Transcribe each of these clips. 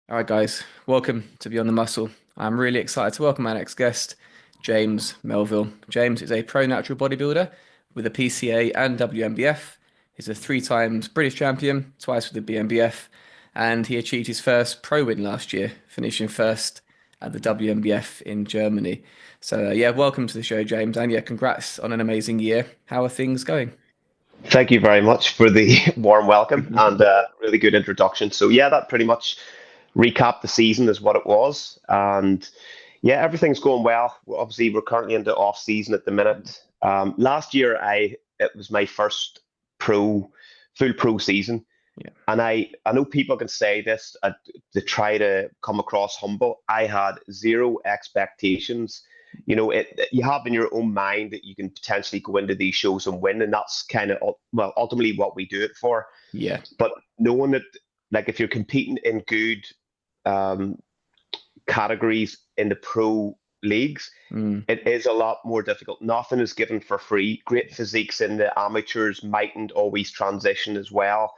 All right, guys, welcome to Beyond the Muscle. I'm really excited to welcome our next guest, James Melville. James is a pro natural bodybuilder with a PCA and WNBF. He's a three times British champion, twice with the BNBF, and he achieved his first pro win last year, finishing first at the WNBF in Germany. So, yeah, welcome to the show, James, and yeah, congrats on an amazing year. How are things going? Thank you very much for the warm welcome and really good introduction. So yeah, that pretty much recapped the season as what it was, and yeah, everything's going well. Obviously, we're currently into off season at the minute. Last year, I it was my first pro full pro season, Yeah. and I know people can say this to try to come across humble. I had zero expectations. You have in your own mind that you can potentially go into these shows and win, and that's kind of well ultimately what we do it for. Yeah. But knowing that, like, if you're competing in good um, categories in the pro leagues, Mm. it is a lot more difficult. Nothing is given for free. Great physiques in the amateurs mightn't always transition as well,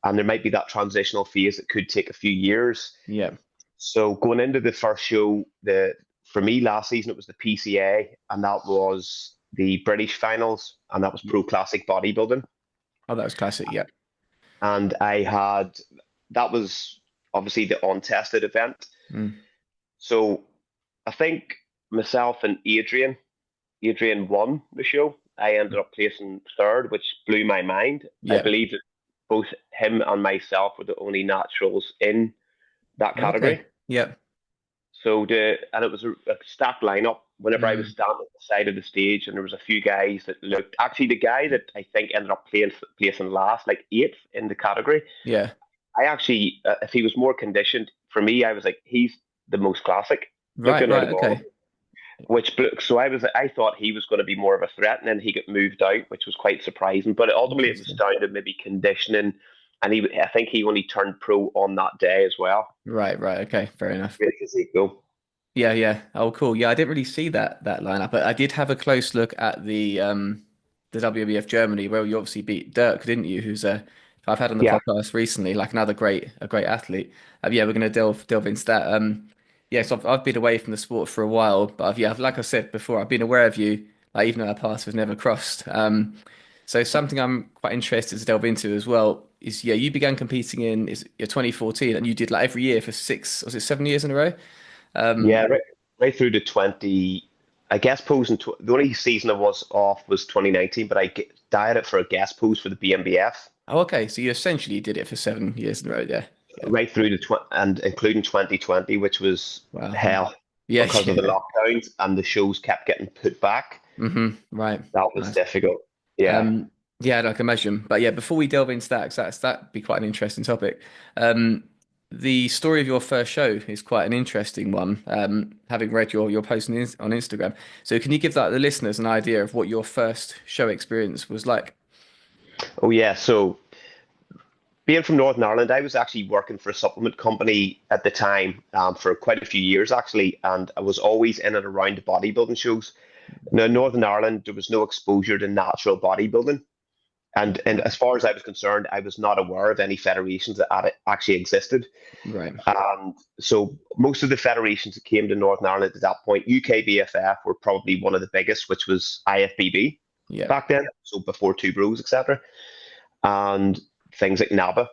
and there might be that transitional phase that could take a few years. Yeah. So going into the first show, the for me last season it was the PCA, and that was the British finals, and that was pro classic bodybuilding. Oh, that was classic. Yeah. And that was obviously the untested event. Mm. So I think myself and Adrian won the show. I ended up placing third, which blew my mind. I Yeah. believe that both him and myself were the only naturals in that Okay. category. Yeah. And it was a stacked lineup. Whenever I was Mm. standing at the side of the stage, and there was a few guys that looked. Actually, the guy that I think ended up placing last, like eighth in the category, Yeah. I actually, if he was more conditioned, for me, I was like, he's the most classic, Right, looking out right, of all of okay. them. So I thought he was going to be more of a threat, and then he got moved out, which was quite surprising. But ultimately, it was Interesting. down to maybe conditioning, and I think he only turned pro on that day as well. Right, right, okay. Fair enough. Really physical. Yeah, yeah. Oh, cool. Yeah, I didn't really see that lineup, but I did have a close look at the WBF Germany where you obviously beat Dirk, didn't you? Who's I've had on the Yeah, podcast recently, like another great athlete. Yeah, we're gonna delve into that. Yeah, so I've been away from the sport for a while, but like I said before, I've been aware of you, like even though our paths have never crossed. So something I'm quite interested to delve into as well is yeah, you began competing in is your 2014, and you did like every year for six, was it 7 years in a row? yeah, Um, right through to 20. I guess posing the only season I was off was 2019, but dieted for a guest pose for the BNBF oh, okay. So you essentially did it for 7 years in a row there. Yeah. right through to and including 2020, which was Wow. Yeah. hell Yeah. because of the Yeah. lockdowns and the shows kept getting put back. Right. That was Nice. difficult. Yeah. Um, yeah, I can imagine. But yeah, before we delve into that, 'cause that'd be quite an interesting topic. Um, the story of your first show is quite an interesting one. Having read your post on Instagram, so can you give the listeners an idea of what your first show experience was like? Oh yeah. So being from Northern Ireland, I was actually working for a supplement company at the time for quite a few years actually, and I was always in and around the bodybuilding shows. Now, in Northern Ireland, there was no exposure to natural bodybuilding. And Right. as far as I was concerned, I was not aware of any federations that actually existed. Right. And so most of the federations that came to Northern Ireland at that point, UKBFF were probably one of the biggest, which was IFBB Yeah. back then, so before Two Bros, etc. And things like NABA.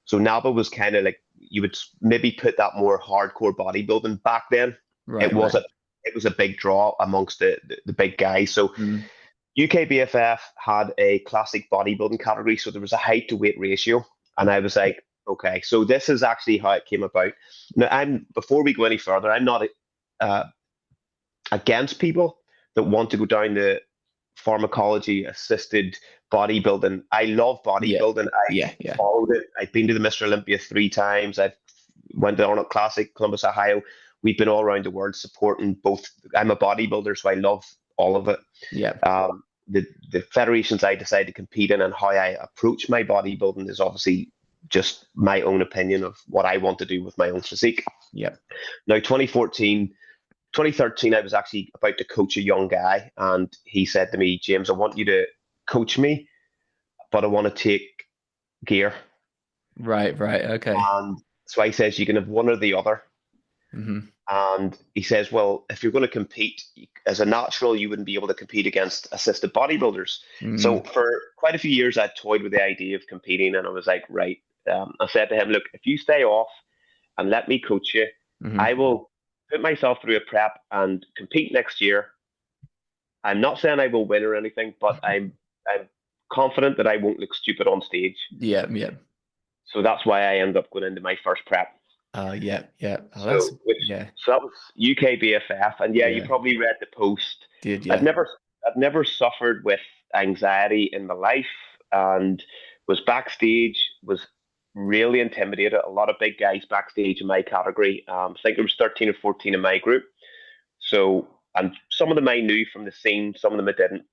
So NABA was kind of like you would maybe put that more hardcore bodybuilding back then. It Right. was Right. a it was a big draw amongst the big guys. So Mm. UKBFF had a classic bodybuilding category, so there was a height to weight ratio, and I was like, okay, so this is actually how it came about. Now, I'm before we go any further, I'm not uh, against people that want to go down the pharmacology assisted bodybuilding. I love Yeah. bodybuilding. I Yeah. Yeah. followed it. I've been to the Mr. Olympia three times. I've went to Arnold Classic, Columbus, Ohio. We've been all around the world supporting both. I'm a bodybuilder, so I love all of it. Yeah. The federations I decide to compete in and how I approach my bodybuilding is obviously just my own opinion of what I want to do with my own physique. Yeah. Now, 2013, I was actually about to coach a young guy, and he said to me, James, I want you to coach me, but I want to take gear. Right. Right. Okay. So I says you can have one or the other. Hmm. And he says, well, if you're going to compete as a natural, you wouldn't be able to compete against assisted bodybuilders. So Mm. for quite a few years, I toyed with the idea of competing, and I was like, right. I said to him, look, if you stay off and let me coach you, I Hmm. will put myself through a prep and compete next year. I'm not saying I will win or anything, but I'm confident that I won't look stupid on stage. Yeah, yeah. So that's why I ended up going into my first prep. Yeah, yeah. Oh, that's So which yeah, so that was UK BFF, and yeah, you yeah. probably read the post. Did I'd yeah. never I'd never suffered with anxiety in my life, and was backstage, was really intimidated. A lot of big guys backstage in my category. I think there was 13 or 14 in my group. So, and some of them I knew from the scene, some of them I didn't.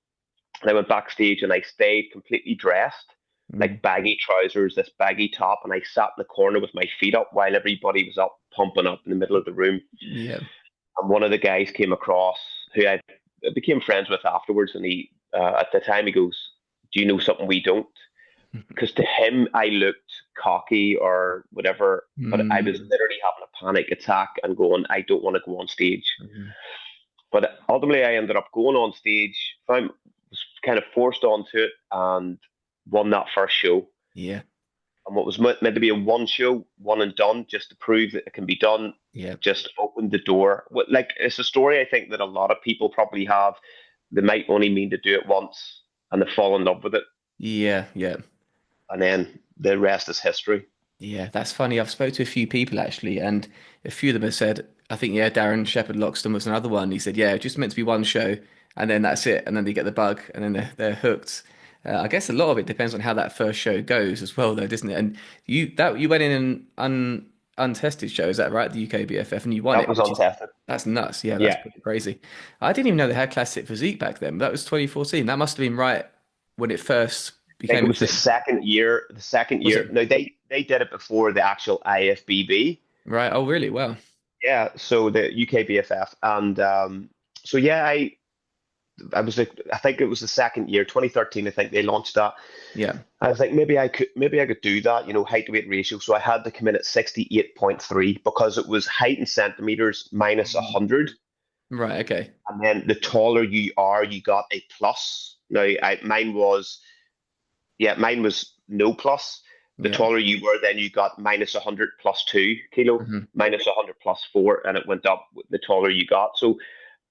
And I went backstage and I stayed completely dressed, Mm. like baggy trousers, this baggy top, and I sat in the corner with my feet up while everybody was up, pumping up in the middle of the room. Yeah. And one of the guys came across who I became friends with afterwards, and he, at the time, he goes, "Do you know something we don't?" Because to him, I looked cocky or whatever, but I was Mm. literally having a panic attack and going, "I don't want to go on stage." Mhm. But ultimately, I ended up going on stage. I was kind of forced onto it and won that first show. Yeah, And what was meant to be a one show, one and done, just to prove that it can be done, yeah, just opened the door. Like it's a story I think that a lot of people probably have. They might only mean to do it once and they fall in love with it, yeah, yeah. and then the rest is history. Yeah, that's funny. I've spoke to a few people actually, and a few of them have said, I think, yeah, Darren Shepherd Loxton was another one. He said, yeah, just meant to be one show, and then that's it, and then they get the bug, and then they're hooked. I guess a lot of it depends on how that first show goes as well, though, doesn't it? And you went in an untested show, is that right? The UK BFF, and you won That it, was which is untested. that's nuts. Yeah, that's Yeah, pretty crazy. I didn't even know they had classic physique back then. But that was 2014. That must have been right when it first I think it became a was the thing. second year. The second Was year. it No, they did it before the actual IFBB. right? Oh, really? Wow. Yeah, so the UK BFF, and so yeah, I was like, I think it was the second year, 2013. I think they launched that. Yeah. I was like, maybe I could do that, height to weight ratio. So I had to come in at 68.3 because it was height in centimeters minus Mhm. 100, Right. Okay. and then the taller you are, you got a plus. Now, mine was no plus. The Yeah. taller you were, then you got minus 100 plus 2 kilo, Hmm. minus 100 plus 4, and it went up the taller you got. So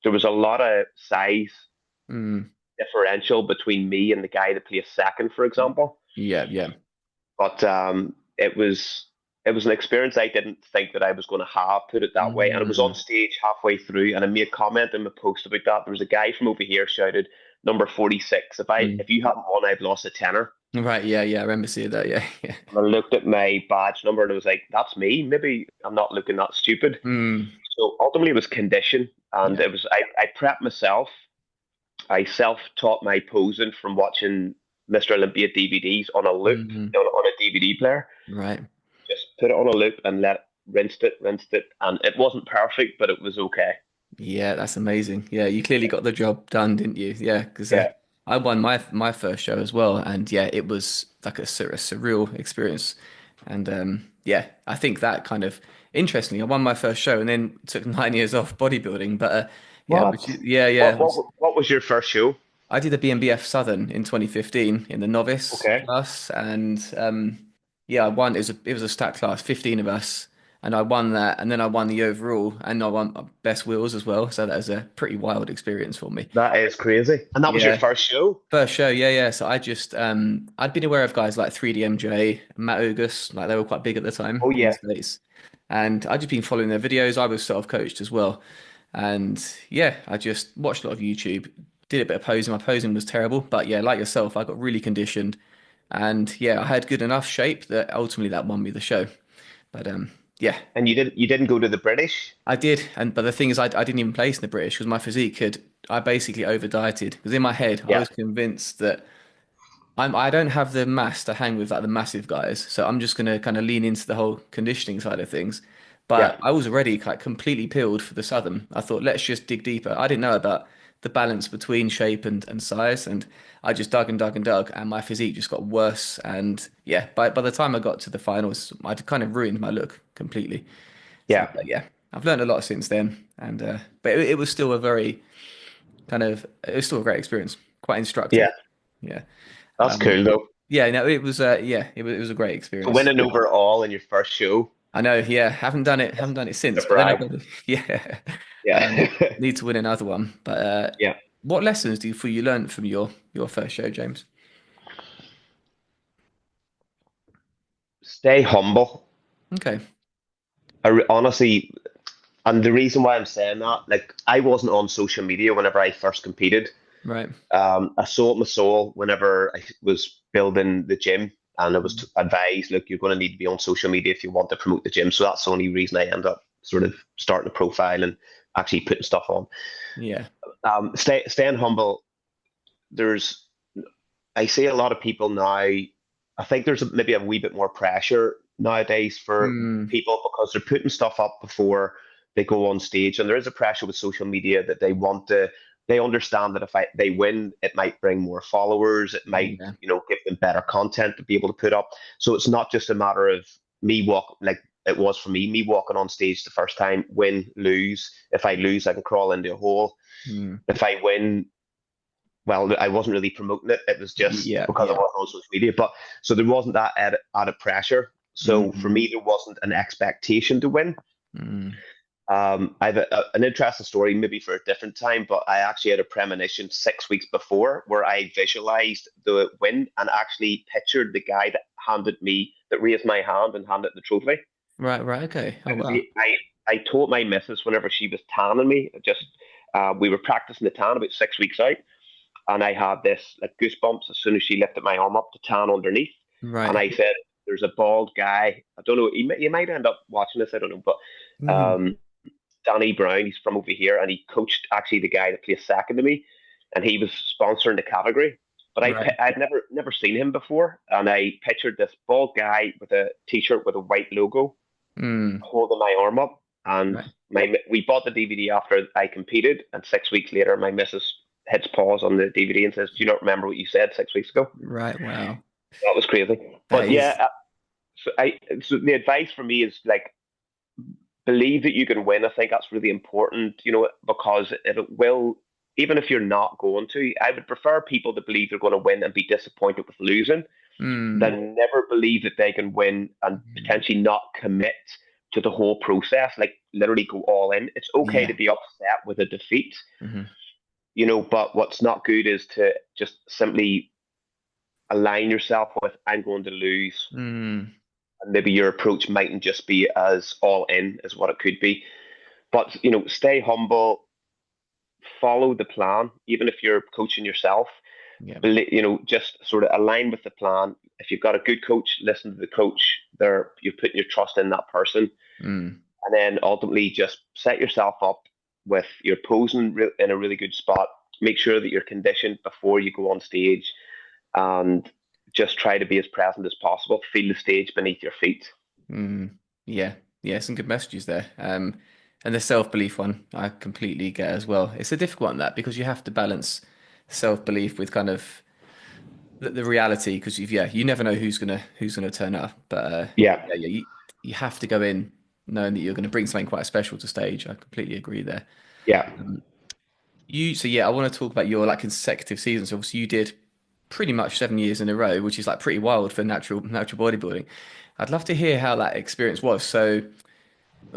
there was a lot of size Mm. differential between me and the guy that placed second, for example. Yeah. Yeah. But it was an experience I didn't think that I was going to have, put it that way. And it was on Mm. stage halfway through, and I made a comment in my post about that. There was a guy from over here shouted, "Number 46. Mm. If you haven't won, I've lost a tenner." Right. Yeah. Yeah. I remember seeing that. Yeah. Yeah. And I looked at my badge number and I was like, "That's me. Maybe I'm not looking that stupid." Mm. So ultimately, it was condition, and Yeah. I prepped myself. I self-taught my posing from watching Mr. Olympia DVDs on a loop Mm. on a DVD player. Right. Just put it on a loop and rinsed it, and it wasn't perfect, but it was okay. Yeah. That's amazing. Yeah. You clearly got the job done, didn't you? Yeah. Because Yeah. I won my first show as well, and yeah, it was like a surreal experience. And yeah, I think that kind of interestingly, I won my first show and then took 9 years off bodybuilding. But yeah, What? yeah, yeah. What? What was your first show? I did the BNBF Southern in 2015 in the novice Okay. class, and yeah, I won. It was a stat class, 15 of us, and I won that, and then I won the overall, and I won best wheels as well. So that was a pretty wild experience for me. That is crazy. And that was your Yeah, first show? first show, yeah, yeah. So I just I'd been aware of guys like 3DMJ, Matt Ogus, like they were quite big at the time Oh in the yeah. States, and I'd just been following their videos. I was sort of coached as well. And yeah, I just watched a lot of YouTube, did a bit of posing. My posing was terrible, but yeah, like yourself, I got really conditioned. And yeah, I had good enough shape that ultimately that won me the show. But yeah, And you didn't go to the British? I did. And but the thing is, I didn't even place in the British because my physique had, I basically over dieted. Because in my head, I Yeah. was convinced that I don't have the mass to hang with like the massive guys. So I'm just gonna kind of lean into the whole conditioning side of things. Yeah. But I was already like completely peeled for the Southern. I thought, let's just dig deeper. I didn't know about the balance between shape and size. And I just dug and dug and dug, and my physique just got worse. And yeah, by the time I got to the finals, I'd kind of ruined my look completely. So Yeah, yeah, I've learned a lot since then. And but it was still a very it was still a great experience, quite yeah, instructive. Yeah. that's Um, cool though. yeah, no, it was yeah, it was a great So experience. winning overall in your first show, I know, yeah, haven't done it a since, but then I brag. got yeah, Yeah, need to win another one. But yeah. what lessons do you feel you learned from your first show, James? Stay humble. Okay, Honestly, and the reason why I'm saying that, like, I wasn't on social media whenever I first competed. right. I sold my soul whenever I was building the gym, and I was advised, look, you're going to need to be on social media if you want to promote the gym. So that's the only reason I end up sort of starting a profile and actually putting stuff on. Yeah. Staying humble. There's, I see a lot of people now. I think there's maybe a wee bit more pressure nowadays for Mm, people because they're putting stuff up before they go on stage, and there is a pressure with social media that they want to. They understand that if they win, it might bring more followers. It might, yeah. give them better content to be able to put up. So it's not just a matter of me walk like it was for me walking on stage the first time, win, lose. If I lose, I can crawl into a hole. Mm, If I win, well, I wasn't really promoting it. It was just yeah. because I Yeah. wasn't on social media. But so there wasn't that added pressure. So for Mm, me, there wasn't an expectation to win. mm, I have an interesting story, maybe for a different time, but I actually had a premonition 6 weeks before where I visualized the win and actually pictured the guy that raised my hand and handed the trophy. right. Right. Okay. Oh Because wow. I told my missus whenever she was tanning me, we were practicing the tan about 6 weeks out, and I had this like goosebumps as soon as she lifted my arm up to tan underneath. And Right. I said, "There's a bald guy. I don't know. You might end up watching this. I don't know, but Mm, um, Danny Brown. He's from over here, and he coached actually the guy that placed second to me, and he was sponsoring the category. But right. I'd never seen him before, and I pictured this bald guy with a t-shirt with a white logo Mm, holding my arm up, and right. we bought the DVD after I competed, and 6 weeks later, my missus hits pause on the DVD and says, "Do you not remember what you said 6 weeks ago?" Right. Wow. That was crazy. That But yeah, is. so the advice for me is like believe that you can win. I think that's really important, because it will. Even if you're not going to, I would prefer people to believe they're going to win and be disappointed with losing Mm, than never believe that they can win and mm, potentially not commit to the whole process, like literally go all in. It's okay to yeah. be upset with a defeat, Hmm. but what's not good is to just simply align yourself with, I'm going to lose. Mm, And maybe your approach mightn't just be as all in as what it could be. But, stay humble, follow the plan, even if you're coaching yourself, yeah. just sort of align with the plan. If you've got a good coach, listen to the coach. You're putting your trust in that person, Mm, and then ultimately just set yourself up with your posing in a really good spot. Make sure that you're conditioned before you go on stage, and just try to be as present as possible. Feel the stage beneath your feet. mm, yeah. Yeah. Some good messages there. And the self-belief one, I completely get as well. It's a difficult one that because you have to balance self-belief with kind of the reality because yeah, you never know who's gonna turn up. But Yeah, yeah, you have to go in knowing that you're going to bring something quite special to stage. I completely agree there. yeah. Um, so yeah, I want to talk about your like consecutive seasons. Obviously, you did pretty much 7 years in a row, which is like pretty wild for natural bodybuilding. I'd love to hear how that experience was. So,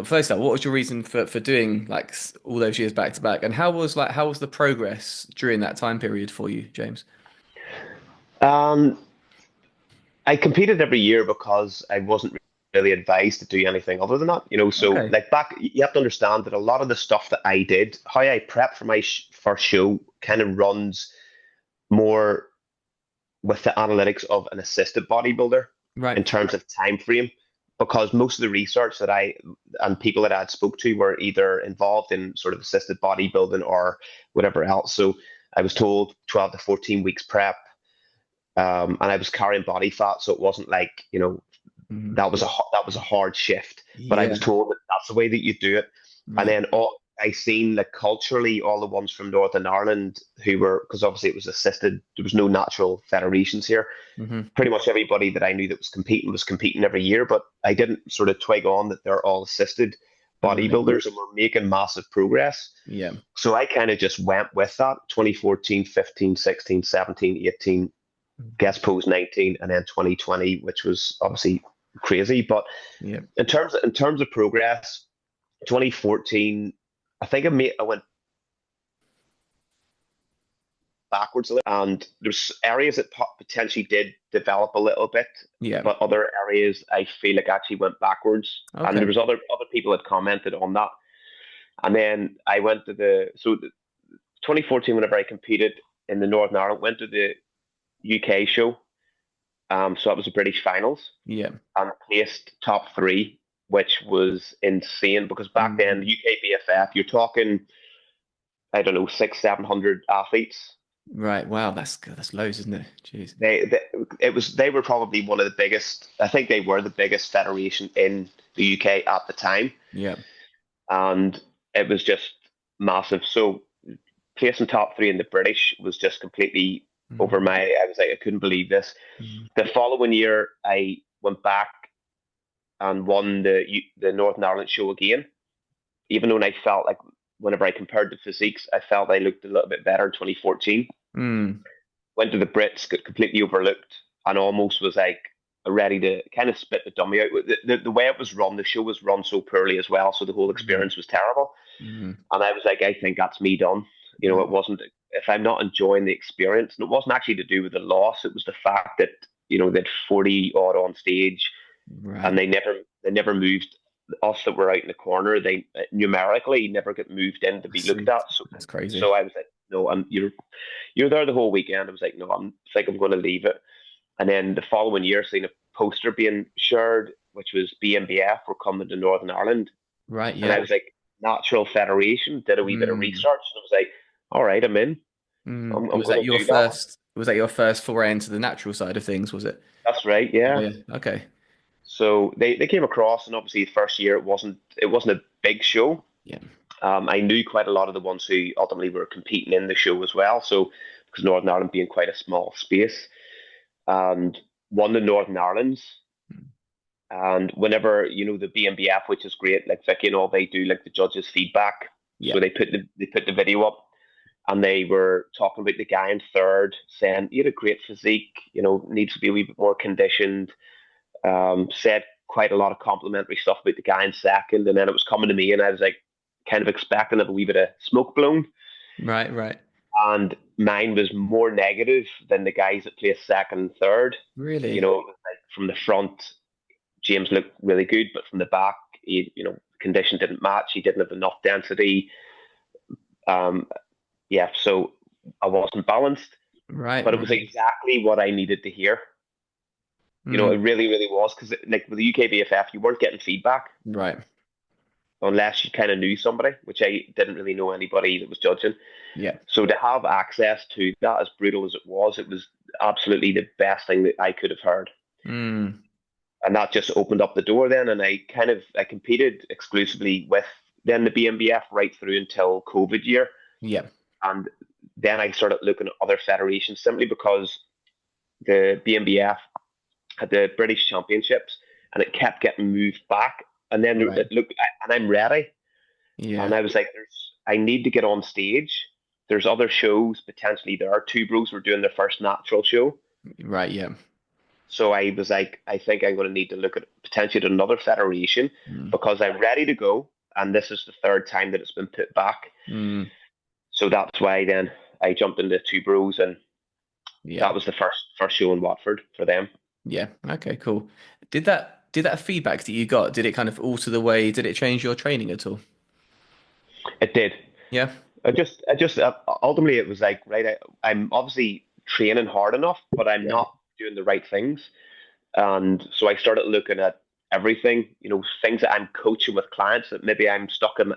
first of all, what was your reason for doing like all those years back to back, and how was the progress during that time period for you, James? Um, I competed every year because I wasn't really advised to do anything other than that. So Okay. like back, you have to understand that a lot of the stuff that I did, how I prepped for my first show, kind of runs more with the analytics of an assisted bodybuilder Right. in terms of time frame. Because most of the research that I and people that I had spoke to were either involved in sort of assisted bodybuilding or whatever else. So I was told 12 to 14 weeks prep, and I was carrying body fat, so it wasn't like Mhm. that was a hard shift. But I was Yeah. told that that's the way that you do it, and Right. then all. I seen like culturally all the ones from Northern Ireland who were, because obviously it was assisted, there was no natural federations here. Hmm. Pretty much everybody that I knew that was competing every year, but I didn't sort of twig on that they're all assisted Right. bodybuilders and were making massive progress. Yeah. So I kind of just went with that 2014, 15, 16, 17, 18, guest pose 19, and then 2020, which was obviously crazy. But Yeah. in terms of progress, 2014, I think I went backwards a little, and there's areas that potentially did develop a little bit, Yeah. but other areas I feel like actually went backwards. And there Okay. was other people that commented on that. And then I went to the 2014 whenever I competed in the Northern Ireland, went to the UK show. So that was the British finals Yeah. and placed top three, which was insane because back then Mm. the UK BFF, you're talking, I don't know, six, 700 athletes. Right. Wow. That's good. That's loads, isn't it? Jeez. They were probably one of the biggest. I think they were the biggest federation in the UK at the time, Yeah. and it was just massive. So placing top three in the British was just completely over Mm. my. I was like, I couldn't believe this. Mm. The following year, I went back and won the Northern Ireland show again. Even though I felt like whenever I compared the physiques, I felt I looked a little bit better in 2014. Mm. Went to the Brits, got completely overlooked, and almost was like ready to kind of spit the dummy out. The way it was run, the show was run so poorly as well, so the whole Yeah. experience was terrible. Mm. And I was like, I think that's me done. It Mm. wasn't, if I'm not enjoying the experience, and it wasn't actually to do with the loss, it was the fact that, they'd 40 odd on stage and Right. they never moved us that were out in the corner. They numerically never get moved in to I be looked see. at. So, That's crazy. so I was like, no, you're there the whole weekend. I was like, no, I'm going to leave it. And then the following year, seeing a poster being shared, which was BNBF were coming to Northern Ireland, Right. and I Yeah. was like, Natural Federation. Did a wee bit of research, Mm. and I was like, all right, I'm in. Mm. I'm Was going that to your do that. first? Was that your first foray into the natural side of things? Was it? That's right, yeah. Yeah. Yeah. Okay. So they came across, and obviously the first year it wasn't a big show. Yeah. I knew quite a lot of the ones who ultimately were competing in the show as well. So because Northern Ireland being quite a small space, and won the Northern Ireland's. Mm. And whenever the BNBF, which is great, like Vicky and all, they do like the judges' feedback. Yeah. So they put the video up, and they were talking about the guy in third, saying he had a great physique, needs to be a wee bit more conditioned. Said quite a lot of complimentary stuff about the guy in second, and then it was coming to me, and I was like, kind of expecting a wee bit of smoke blown, Right. Right. and mine was more negative than the guys that placed second and third. Really? It was like from the front, James looked really good, but from the back, condition didn't match. He didn't have enough density. Um, yeah, so I wasn't balanced, Right. but it was Right. exactly what I needed to hear. Mm. It really, really was because like with the UK BFF, you weren't getting feedback Right. unless you kind of knew somebody, which I didn't really know anybody that was judging. Yeah. So to have access to that, as brutal as it was absolutely the best thing that I could have heard. Mm. And that just opened up the door then, and I competed exclusively with then the BNBF right through until COVID year, Yeah. and then I started looking at other federations simply because the BNBF had the British Championships, and it kept getting moved back, and then Right. it looked, and I'm ready, and Yeah. I was like, I need to get on stage. There's other shows potentially. There are two bros were doing their first natural show. Right. Yeah. So I was like, I think I'm going to need to look at potentially at another federation Mm. because I'm ready to go. And this is the third time that it's been put back. Mm. So that's why then I jumped into Two Bros, and Yeah. that was the first show in Watford for them. Yeah. Okay. Cool. Did that feedback that you got? Did it kind of alter the way? Did it change your training at all? It did. Yeah. Ultimately, it was like, right, I'm obviously training hard enough, but I'm Yeah. not doing the right things. And so I started looking at everything, things that I'm coaching with clients that maybe I'm stuck in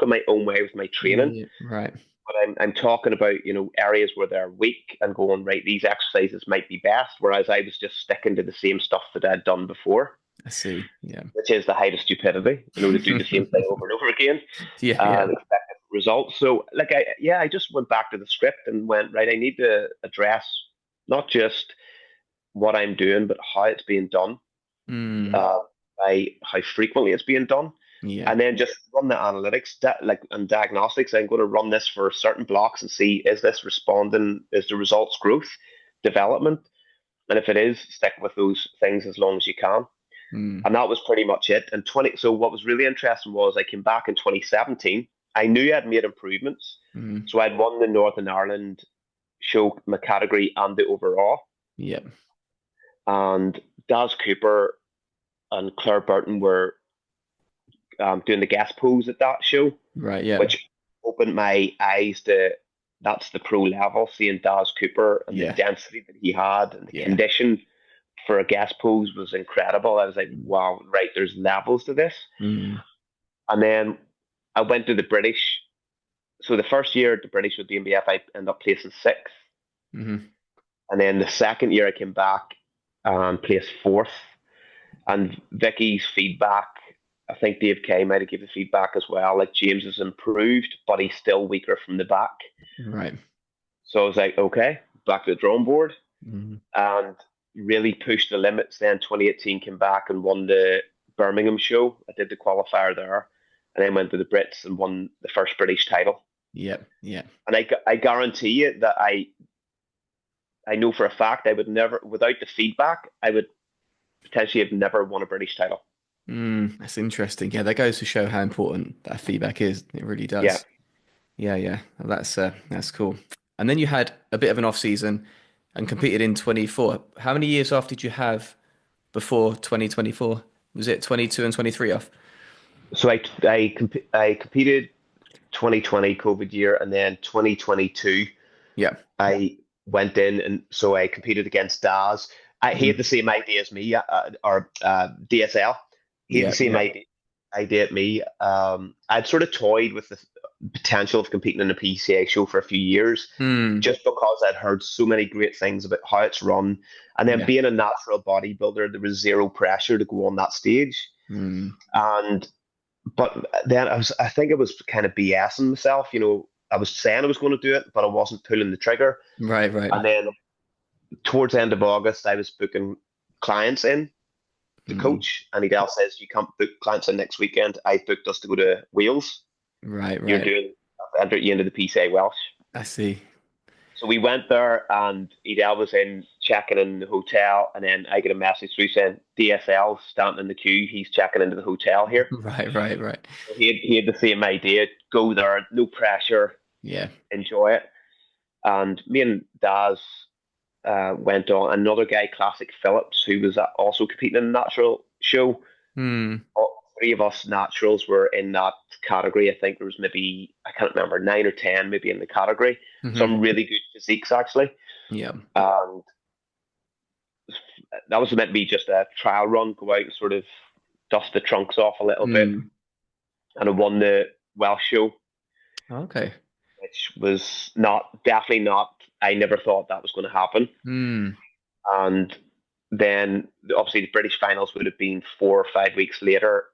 my own way with my training. Yeah. Right. But I'm talking about, areas where they're weak and going, right, these exercises might be best. Whereas I was just sticking to the same stuff that I'd done before, I see. Yeah. which is the height of stupidity, to do the same thing over and over again, Yeah. Yeah. results. So like I just went back to the script and went, right, I need to address not just what I'm doing, but how it's being done, Mm, uh, by how frequently it's being done, yeah. and then just run the analytics that like and diagnostics. I'm going to run this for certain blocks and see, is this responding? Is the results growth, development? And if it is, stick with those things as long as you can. Mm, And that was pretty much it. And 20, so what was really interesting was I came back in 2017. I knew I'd made improvements. mm, So I'd won the Northern Ireland show, my category, and the overall. yeah. And Daz Cooper and Claire Burton were doing the guest pose at that show, Right. Yeah. which opened my eyes to that's the pro level, seeing Daz Cooper and the Yeah. density that he had and the Yeah. condition for a guest pose was incredible. I was like, Mm, wow, right, there's levels to this. mm, And then I went to the British. So the first year at the British with WNBF, I ended up placing sixth. mm, And then the second year I came back and placed fourth. And Vicky's feedback, I think Dave Kay might have given feedback as well. Like James has improved, but he's still weaker from the back. right. So I was like, okay, back to the drawing board Mm, and really pushed the limits. Then 2018 came back and won the Birmingham show. I did the qualifier there and then went to the Brits and won the first British title. yeah. Yeah. And I guarantee you that I know for a fact I would never, without the feedback, I would potentially have never won a British title. That's interesting. Yeah, that goes to show how important that feedback is. It really Yeah. does. Yeah, yeah. Well, that's cool. And then you had a bit of an off season and competed in 24. How many years off did you have before 2024? Was it 22 and 23 off? So I competed 2020 COVID year, and then 2022 Yeah. I went in, and so I competed against Daz. He had Mhm. the same idea as me, or DSL. He had the Yeah, same yeah. idea at me. I'd sort of toyed with the potential of competing in a PCA show for a few years, Hmm. just because I'd heard so many great things about how it's run, and then Yeah. being a natural bodybuilder, there was zero pressure to go on that stage, Hmm. and but then I think I was kind of BSing myself. I was saying I was going to do it, but I wasn't pulling the trigger. Right, right. And then towards the end of August, I was booking clients in to Hmm. coach, and Edel says, "You can't book clients in next weekend." I booked us to go to Wales. Right, You're right. doing enter you into the PCA Welsh. I see. So we went there, and Edel was in checking in the hotel, and then I get a message through saying DSL standing in the queue. He's checking into the hotel here. Right, right, right. So he had the same idea. Go there, no pressure, Yeah. enjoy it. And me and Daz went on. Another guy, Classic Phillips, who was also competing in the natural show. Hmm. All three of us naturals were in that category. I think there was maybe, I can't remember, 9 or 10 maybe in the category. Hmm. Some really good physiques actually. Yeah. And that was meant to be just a trial run, go out and sort of dust the trunks off a little bit. Hmm. And I won the Welsh show, Okay. which was definitely not, I never thought that was going to happen. Hmm. And then obviously the British finals would have been 4 or 5 weeks later.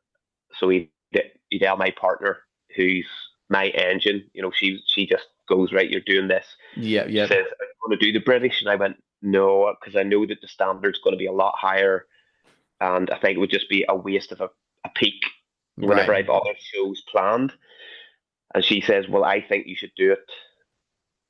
So Edel, my partner, who's my engine, she just goes, right, you're doing this. Yeah, She yeah. says, "Are you going to do the British?" And I went, no, because I know that the standard's going to be a lot higher. And I think it would just be a waste of a peak whenever Right. I've other shows planned. And she says, well, I think you should do it.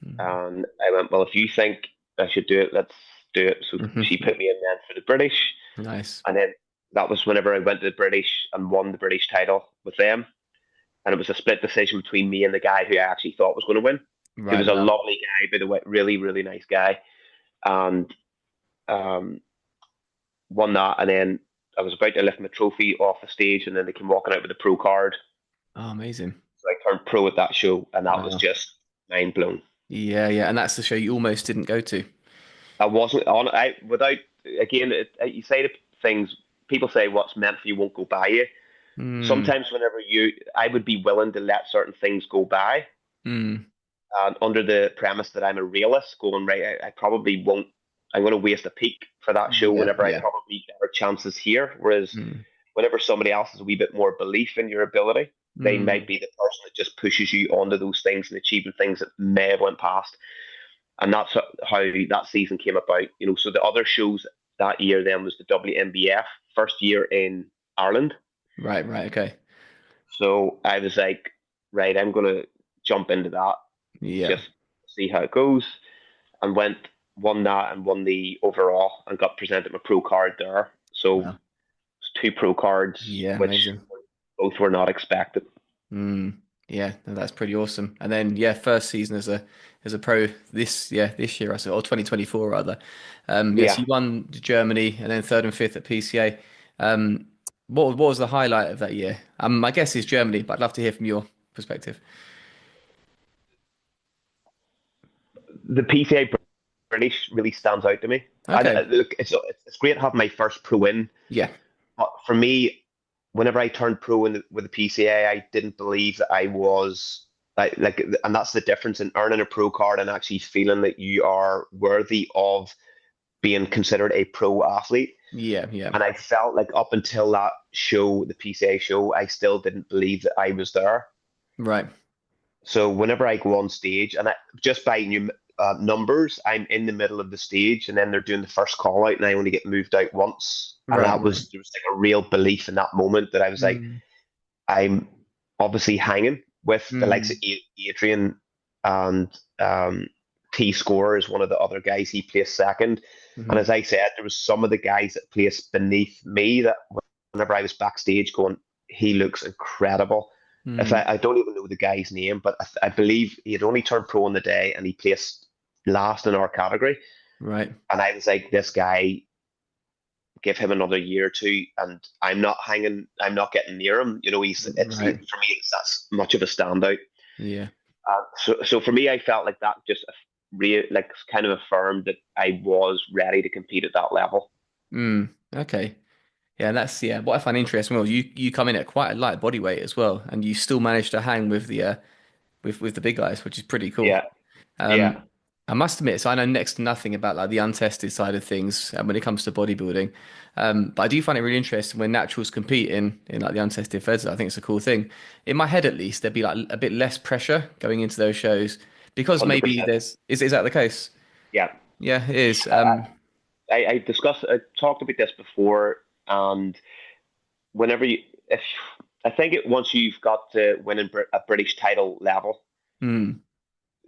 Hmm. And I went, well, if you think I should do it, let's do it. So she Hmm. put me in then for the British. Nice. And then that was whenever I went to the British and won the British title with them. And it was a split decision between me and the guy who I actually thought was going to win. He Right. was a Wow. lovely guy, by the way, really, really nice guy. And um, won that. And then I was about to lift my trophy off the stage, and then they came walking out with a pro card. Oh, amazing. So I turned pro at that show, and that was Wow. just mind blown. Yeah, yeah. And that's the show you almost didn't go to. I wasn't on. I without again. You say the things people say, "What's meant for you won't go by you." Hmm. Sometimes, whenever I would be willing to let certain things go by, Hmm. under the premise that I'm a realist, going right. I probably won't. I'm going to waste a peak for that show Yeah, whenever I yeah. probably better chances here. Whereas Hmm. whenever somebody else has a wee bit more belief in your ability, they might Mm. be the person that just pushes you onto those things and achieving things that may have went past. And that's how that season came about. So the other shows that year then was the WNBF first year in Ireland. Right, right, okay. So I was like, right, I'm gonna jump into that, Yeah. just see how it goes, and won that and won the overall and got presented my pro card there. So Wow. it's two pro cards, Yeah, which amazing. both were not expected. Mm. Yeah, no, that's pretty awesome. And then yeah, first season as a pro this year I said, or 2024 rather. Yes, Yeah, you won Germany and then third and fifth at PCA. Um, what was the highlight of that year? My guess is Germany, but I'd love to hear from your perspective. the PCA British really stands out to me. Okay. Look, it's great having my first pro win, Yeah. but for me, whenever I turned pro with the PCA, I didn't believe that I was and that's the difference in earning a pro card and actually feeling that you are worthy of being considered a pro athlete. Yeah, yeah. And I felt like up until that show, the PCA show, I still didn't believe that I was there. Right. So whenever I go on stage, and just by numbers, I'm in the middle of the stage, and then they're doing the first call out, and I only get moved out once. And Right, right. there was like a real belief in that moment that I was like, Mm. I'm obviously hanging with the likes of Mm. Adrian and T Score is one of the other guys. He placed second. And Hmm. as I said, there was some of the guys that placed beneath me that whenever I was backstage going, he looks incredible. If Mm. I don't even know the guy's name, but I believe he had only turned pro on the day and he placed last in our category. Right. And I was like, this guy, give him another year or two, and I'm not getting near him. Right. For me, it's that's much of a standout. Yeah. So for me, I felt like that just like kind of affirmed that I was ready to compete at that level. Mm. Okay. Yeah, and that's what I find interesting was you come in at quite a light body weight as well, and you still manage to hang with the with the big guys, which is pretty cool. Yeah, yeah. Um, I must admit, so I know next to nothing about like the untested side of things when it comes to bodybuilding. But I do find it really interesting when naturals compete in like the untested feds. I think it's a cool thing. In my head, at least, there'd be like a bit less pressure going into those shows because maybe 100%. is that the case? Yeah. Yeah, it is. I talked about this before, and whenever if I think once you've got to winning a British title level, Mm,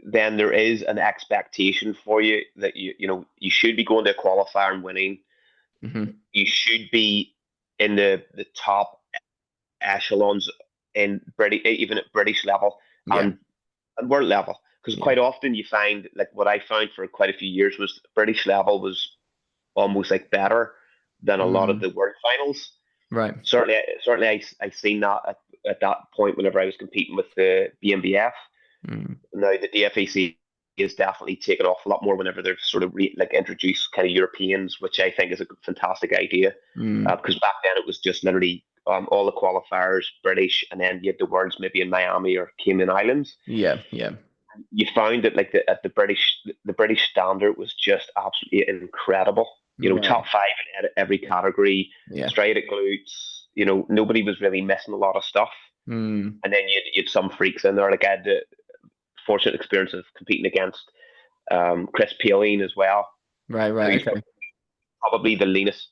then there is an expectation for you that you should be going to a qualifier and winning. hmm. You should be in the top echelons in British, even at British level Yeah, and world level. Because yeah. quite often you find, like what I found for quite a few years was British level was almost like better than a lot of Mm, the world finals. right. Certainly, I seen that at that point whenever I was competing with the BNBF. Mm, Now the DFAC is definitely taken off a lot more whenever they've sort of like introduced kind of Europeans, which I think is a fantastic idea. mm. Because back then it was just literally all the qualifiers British, and then you had the worlds maybe in Miami or Cayman Islands. Yeah, yeah, You found that like the British standard was just absolutely incredible. right. Top five in every category, Yeah. straight at glutes. Nobody was really missing a lot of stuff. Mm, And then you'd some freaks in there. Like I had the fortunate experience of competing against Chris Paline as well, right, right. who's Okay. probably the leanest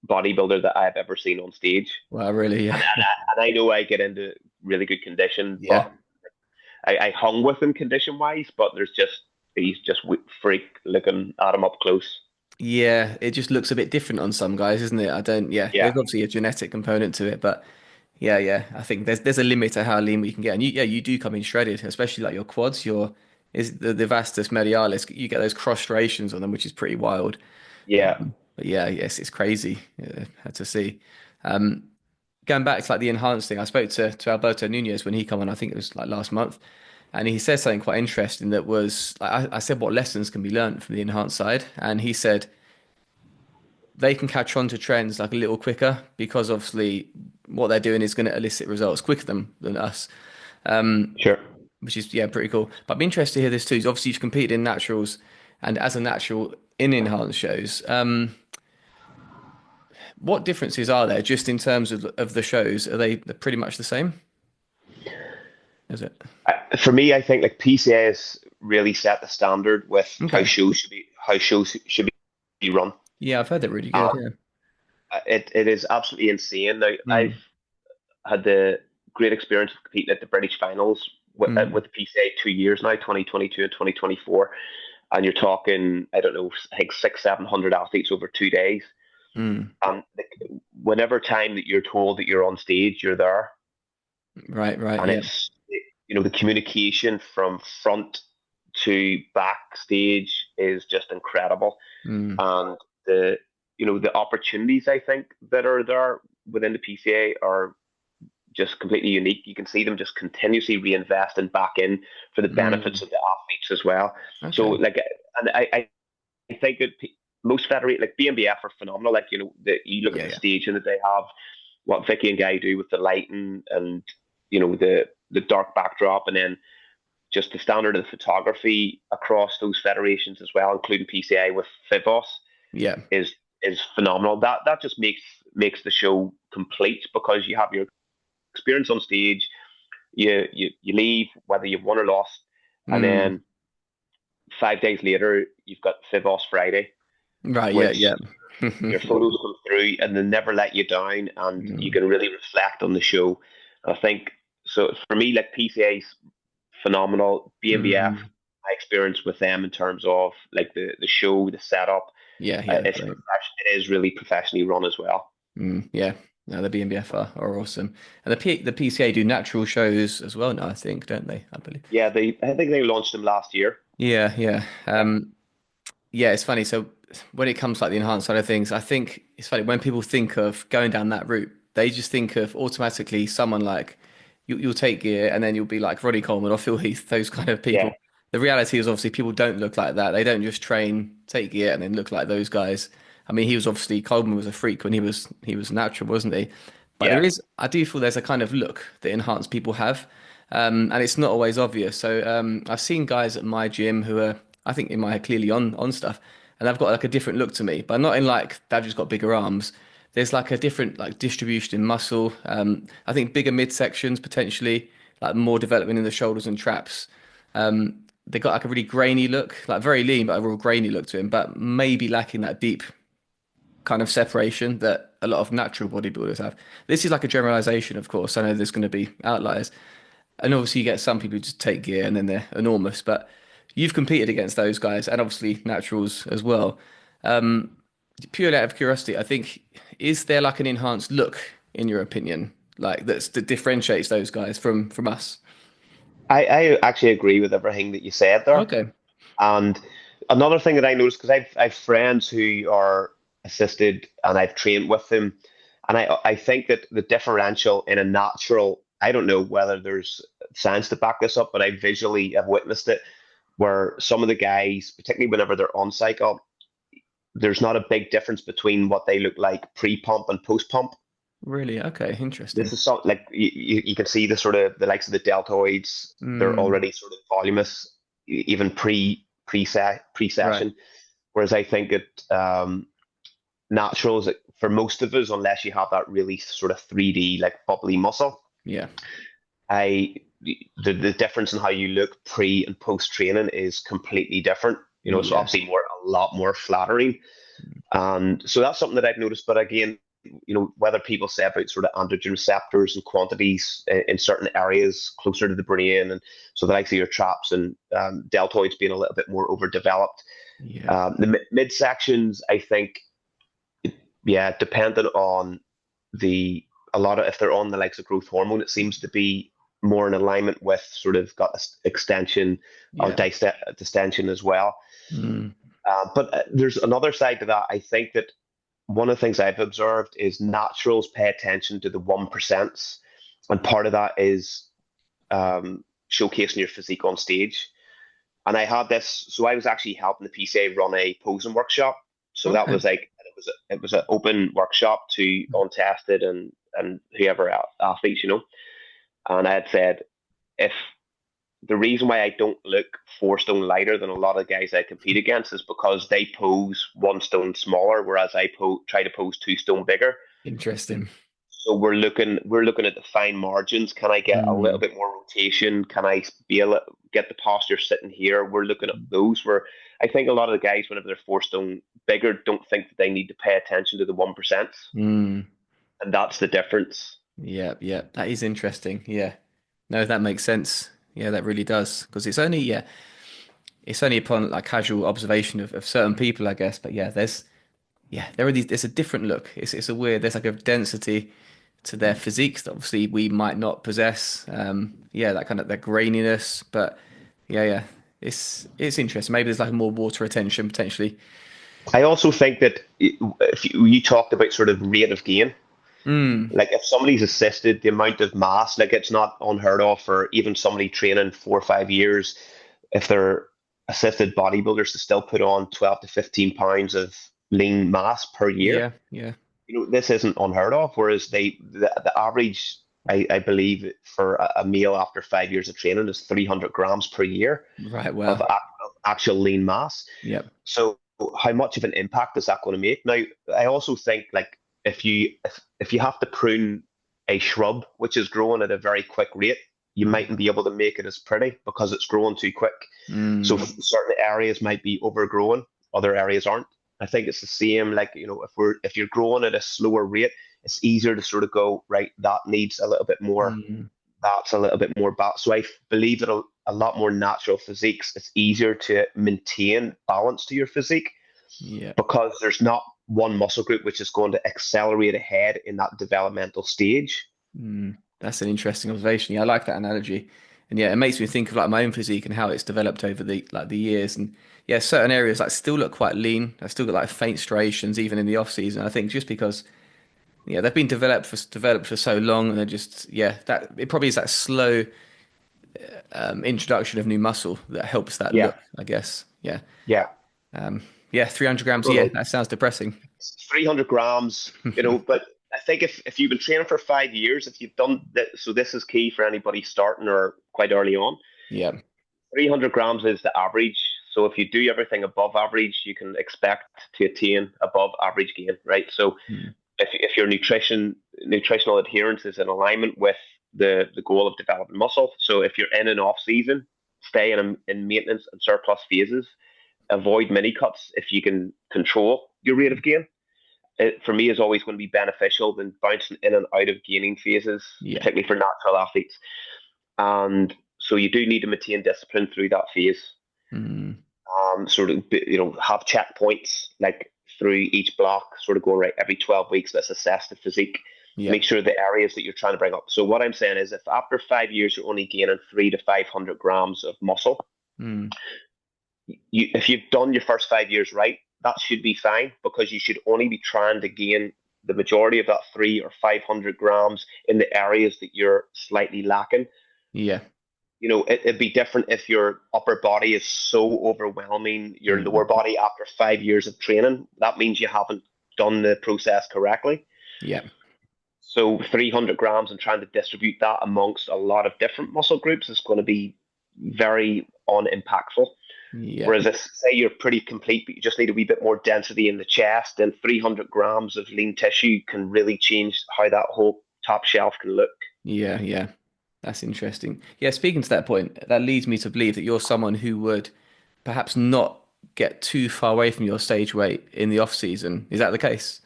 bodybuilder that I've ever seen on stage. Well, really, And, yeah, and, and I know I get into really good condition, yeah. but I hung with him condition wise. But he's just freak looking at him up close. Yeah, it just looks a bit different on some guys, isn't it? I don't, yeah, Yeah, there's obviously a genetic component to it, but yeah, yeah, I think there's a limit to how lean we can get. And you do come in shredded, especially like your quads, is the vastus medialis, you get those cross striations on them, which is pretty wild. yeah, But yeah, yes, it's crazy to see. Um, Going back to like the enhanced thing, I spoke to Alberto Nunez when he come on, I think it was like last month, and he said something quite interesting that was like, I said what lessons can be learned from the enhanced side, and he said they can catch on to trends like a little quicker because obviously what they're doing is going to elicit results quicker than us, sure. which is yeah pretty cool. But I'm interested to hear this too. Obviously, you've competed in naturals and as a natural in enhanced shows. What differences are there just in terms of the shows? Are they they're pretty much the same? Is it? For me, I think like PCA has really set the standard with Okay. how shows should be run. Yeah, I've heard they're really good. Um, Yeah. it is absolutely insane. Now, I've Mm, had the great experience of competing at the British finals mm, with the PCA 2 years now, 2022 and 2024, and you're talking, I don't know, I think six, 700 athletes over 2 days. mm. And like, whenever time that you're told that you're on stage, you're there, Right, right. and Yeah. it's the communication from front to backstage is just incredible, Mm, and the the opportunities I think that are there within the PCA are just completely unique. You can see them just continuously reinvesting back in for the benefits mm. of the athletes as well. So Okay. like, and I think that most federate like BNBF are phenomenal. Like you look at Yeah, the yeah. staging that they have, what Vicky and Guy do with the lighting and the dark backdrop, and then just the standard of the photography across those federations as well, including PCA with FIVOS, Yeah. is is phenomenal. That just makes the show complete because you have your experience on stage. You leave whether you've won or lost, and Mm. then 5 days later you've got FIVOS Friday, Right, yeah, which yeah. your photos come through and they never let you down, and you Mm, can really reflect on the show. I think so. For me, like PCA's phenomenal. BNBF, mm. my experience with them in terms of like the show, the setup, Yeah, yeah, it's great. it is really professionally run as well. Yeah. No, the BNBF are awesome. And the PCA do natural shows as well now, I think, don't they? I believe. Yeah, I think they launched them last year. Yeah, yeah. Yeah, Yeah, it's funny. So when it comes to like the enhanced side of things, I think it's funny when people think of going down that route, they just think of automatically someone like you'll take gear and then you'll be like Roddy Coleman or Phil Heath, those kind of yeah, people. The reality is obviously people don't look like that. They don't just train, take gear, and then look like those guys. I mean, he was obviously Coleman was a freak when he was natural, wasn't he? But yeah. I do feel there's a kind of look that enhanced people have, and it's not always obvious. So I've seen guys at my gym who are, I think, in my head clearly on stuff, and they've got like a different look to me, but not in like they've just got bigger arms. There's like a different like distribution in muscle. I think bigger midsections potentially, like more development in the shoulders and traps. They got like a really grainy look, like very lean, but a real grainy look to him, but maybe lacking that deep kind of separation that a lot of natural bodybuilders have. This is like a generalization, of course. I know there's going to be outliers. And obviously, you get some people who just take gear and then they're enormous, but you've competed against those guys and obviously naturals as well. Purely out of curiosity, I think, is there like an enhanced look, in your opinion, like that differentiates those guys from us? I actually agree with everything that you said there. Okay. And another thing that I noticed, because I've friends who are assisted and I've trained with them, and I think that the differential in a natural, I don't know whether there's science to back this up, but I visually have witnessed it where some of the guys, particularly whenever they're on cycle, there's not a big difference between what they look like pre-pump and post-pump. Really? Okay. This Interesting. is something like you can see the sort of the likes of the deltoids, they're Mm, already sort of voluminous, even pre right. session. Whereas I think it naturals for most of us, unless you have that really sort of 3D like bubbly muscle, Yeah. I the difference in how you look pre and post training is completely different. So Yeah. obviously a lot more flattering. And so that's something that I've noticed. But again, whether people say about sort of androgen receptors and quantities in certain areas closer to the brain, and so the likes of your traps and deltoids being a little bit more overdeveloped. Yeah. The midsections, I think, yeah, dependent on the a lot of if they're on the likes of growth hormone, it seems to be more in alignment with sort of got extension or Yeah. distension as well. Mm, But there's another side to that. I think that one of the things I've observed is naturals pay attention to the 1%. And part of that is showcasing your physique on stage. And I had this, so I was actually helping the PCA run a posing workshop. So that okay. was like, it was an open workshop to untested and whoever athletes. And I had said, if the reason why I don't look 4 stone lighter than a lot of guys I compete against is because they pose 1 stone smaller, whereas I try to pose 2 stone bigger. Interesting. So we're looking at the fine margins. Can I get a little Mm. bit more rotation? Can I get the posture sitting here? We're looking at those. Where I think a lot of the guys, whenever they're 4 stone bigger, don't think that they need to pay attention to the 1%, Mm. and that's the difference. Yeah, yeah, that is interesting. Yeah. No, that makes sense. Yeah, that really does. Because it's only upon like casual observation of certain people, I guess. But there are these, there's a different look. It's a weird, there's like a density to their physiques that obviously we might not possess. Yeah, that kind of that graininess. But yeah, it's interesting. Maybe there's like more water retention potentially. I also think that if you talked about sort of rate of gain, Mm. like if somebody's assisted the amount of mass, like it's not unheard of for even somebody training 4 or 5 years, if they're assisted bodybuilders to still put on 12 to 15 pounds of lean mass per year. Yeah, yeah. This isn't unheard of. Whereas the average, I believe, for a male after 5 years of training is 300 grams per year Right. of, Wow. of actual lean mass. Yep. So how much of an impact is that going to make? Now, I also think like if you have to prune a shrub which is growing at a very quick rate, you mightn't be able to make it as pretty because it's growing too quick. So Mm. certain areas might be overgrown, other areas aren't. I think it's the same. Like if you're growing at a slower rate, it's easier to sort of go right. That needs a little bit more. Mm. That's a little bit more back. So I believe that a lot more natural physiques, it's easier to maintain balance to your physique Yeah. because there's not one muscle group which is going to accelerate ahead in that developmental stage. Mm. That's an interesting observation. Yeah, I like that analogy. And yeah, it makes me think of like my own physique and how it's developed over the years. And yeah, certain areas like still look quite lean. I still got like faint striations even in the off season. I think just because yeah, they've been developed for so long and they're just yeah, that it probably is that slow introduction of new muscle that helps that Yeah, look, I guess. Yeah. yeah. Yeah, 300 grams a Well, year. That sounds depressing. it's 300 grams, but I think if you've been training for 5 years, if you've done that, so this is key for anybody starting or quite early on. Yeah. 300 grams is the average. So if you do everything above average, you can expect to attain above average gain, right? So Mm. if your nutritional adherence is in alignment with the goal of developing muscle, so if you're in an off season, stay in maintenance and surplus phases, avoid mini cuts if you can control your rate of gain. It for me is always going to be beneficial than bouncing in and out of gaining phases, Yeah. particularly for natural athletes. And so you do need to maintain discipline through that phase. Mm. Sort of have checkpoints like through each block, sort of going right every 12 weeks. Let's assess the physique. Yeah. Make sure the areas that you're trying to bring up. So what I'm saying is, if after 5 years you're only gaining 300 to 500 grams of muscle, Mm. if you've done your first 5 years right, that should be fine because you should only be trying to gain the majority of that 300 or 500 grams in the areas that you're slightly lacking. Yeah. It'd be different if your upper body is so overwhelming your Mm. lower body after 5 years of training. That means you haven't done the process correctly. Yeah. So 300 grams and trying to distribute that amongst a lot of different muscle groups is going to be very unimpactful. Yeah. Whereas if say you're pretty complete, but you just need a wee bit more density in the chest, then 300 grams of lean tissue can really change how that whole top shelf can look. Yeah. Yeah. That's interesting. Yeah, speaking to that point, that leads me to believe that you're someone who would perhaps not get too far away from your stage weight in the off season. Is that the case?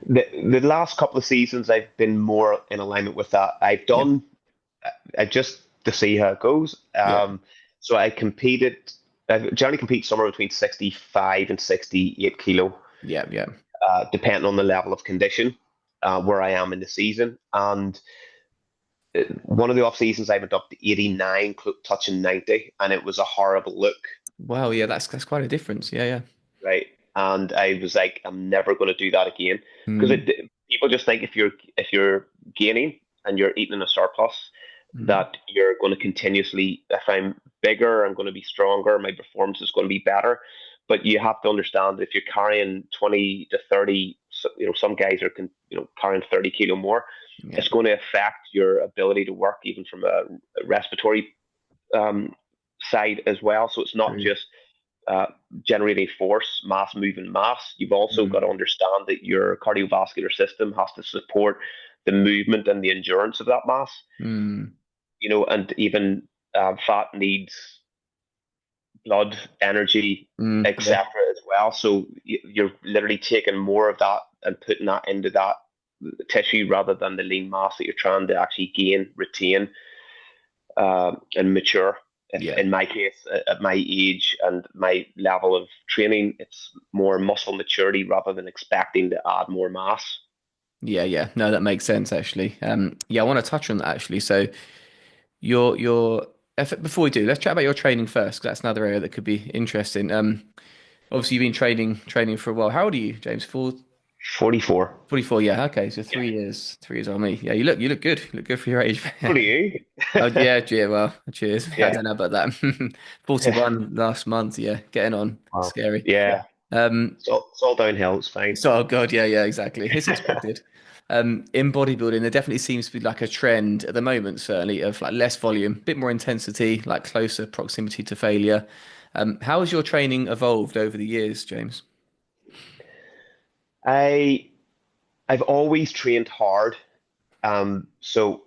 The last couple of seasons, I've been more in alignment with that. Yeah. I just to see how it goes. Yeah. So I competed. I generally compete somewhere between 65 and 68 kilo, Yeah. Yeah. depending on the level of condition where I am in the season. And one of the off seasons, I went up to 89, touching 90, and it was a horrible look, Wow. Yeah, that's quite a difference. Yeah. Yeah. right? And I was like, I'm never going to do that again because Mm. people just think if you're gaining and you're eating in a surplus, Mm. that you're going to continuously, if I'm bigger, I'm going to be stronger, my performance is going to be better. But you have to understand if you're carrying 20 to 30, some guys are carrying 30 kilo more, Yeah. it's going to affect your ability to work even from a respiratory side as well. So it's not True. just uh, generating force, mass moving mass. You've also got to Mm, understand that your cardiovascular system has to support the movement and the endurance of that mass. mm, And even fat needs blood, energy, yeah. etc. as well. So you're literally taking more of that and putting that into that tissue rather than the lean mass that you're trying to actually gain, retain, and mature. If Yeah. in my case, at my age and my level of training, it's more muscle maturity rather than expecting to add more mass. Yeah, yeah. No, that makes sense actually. Yeah, I want to touch on that actually. So your before we do, let's chat about your training first, because that's another area that could be interesting. Obviously you've been training for a while. How old are you, James? 44. 44, yeah. Okay, so Yeah. 3 years on me. Yeah, you look good. You look good for your age. What are you? Oh yeah, well, cheers. I Yeah. don't know about that. 41 last month, yeah, getting on. Wow. Scary. Yeah. Um, It's all downhill. It's fine. so oh God, yeah, exactly. It's expected. In bodybuilding, there definitely seems to be like a trend at the moment, certainly, of like less volume, bit more intensity, like closer proximity to failure. How has your training evolved over the years, James? I I've always trained hard. So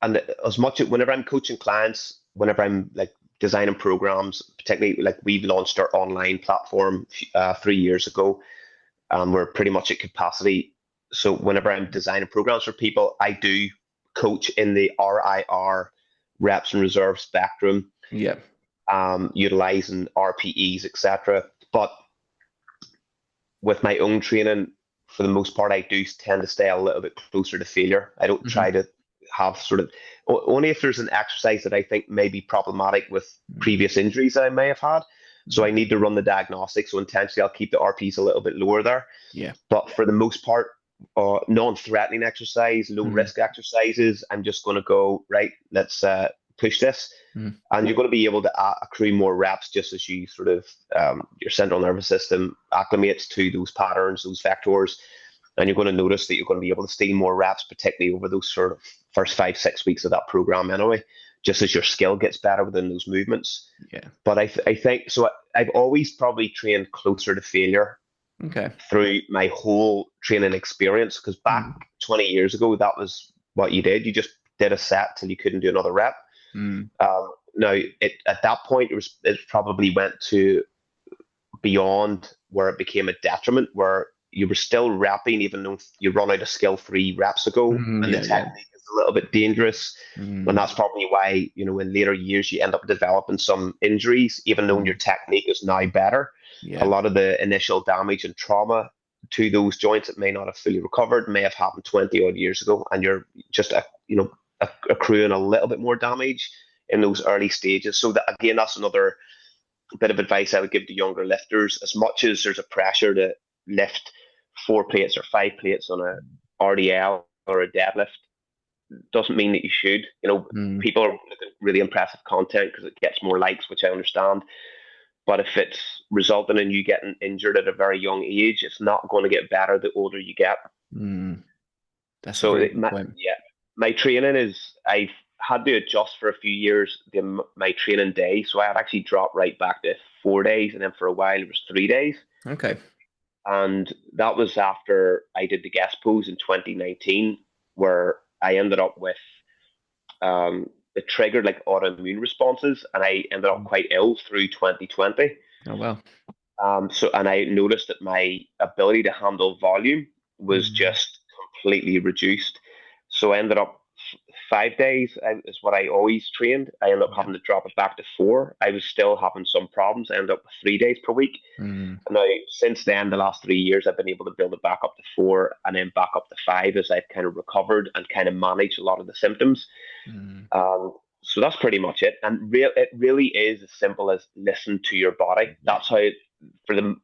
and as much whenever I'm coaching clients, whenever I'm like designing programs, particularly like we've launched our online platform 3 years ago, we're pretty much at capacity. So whenever I'm designing programs for people, I do coach in the RIR, reps and reserve spectrum, Yeah. utilizing RPEs, etc. But with my own training, for the most part, I do tend to stay a little bit closer to failure. I don't try Hmm. to have sort of only if there's an exercise that I think may be problematic with previous injuries that I may have had. So I need to run the diagnostic. So intentionally, I'll keep the RPs a little bit lower there. Yeah. But for the most part, non-threatening exercise, low-risk Mm. exercises, I'm just going to go right. Let's push this, Mm. and you're going to be able to accrue more reps just as you sort of your central nervous system acclimates to those patterns, those vectors, and you're going to notice that you're going to be able to steal more reps, particularly over those sort of first 5, 6 weeks of that program anyway, just as your skill gets better within those movements. Yeah. But I think so. I've always probably trained closer to failure Okay. through my whole training experience because back Mm. 20 years ago, that was what you did. You just did a set till you couldn't do another rep. Mm. Now, at that point, it probably went to beyond where it became a detriment, where you were still repping even though you run out of skill-free reps ago, Mm. and the Yeah, yeah. technique is a little bit dangerous. And Mm. that's probably why, in later years, you end up developing some injuries, even though your Mm. technique is now better. A Yeah. lot of the initial damage and trauma to those joints that may not have fully recovered may have happened 20 odd years ago, and you're just accruing a little bit more damage in those early stages. So that again, that's another bit of advice I would give to younger lifters. As much as there's a pressure to lift 4 plates or 5 plates on a RDL or a deadlift, doesn't mean that you should. Mm. People are looking at really impressive content because it gets more likes, which I understand. But if it's resulting in you getting injured at a very young age, it's not going to get better the older you get. Mm. That's a So very good point. yeah, my training is I've had to adjust for a few years my training day. So I had actually dropped right back to 4 days, and then for a while it was 3 days. Okay. And that was after I did the guest pose in 2019, where I ended up with it triggered like autoimmune responses, and I ended up quite ill through 2020. Oh well. And I noticed that my ability to handle volume was Mm. just completely reduced. So I ended up 5 days is what I always trained. I ended up Yeah. having to drop it back to four. I was still having some problems. I ended up with 3 days per week. Mm. And now, since then, the last 3 years, I've been able to build it back up to four and then back up to five as I've kind of recovered and kind of managed a lot of the symptoms. Mm. Um, so that's pretty much it. And it really is as simple as listen to your body. Yeah.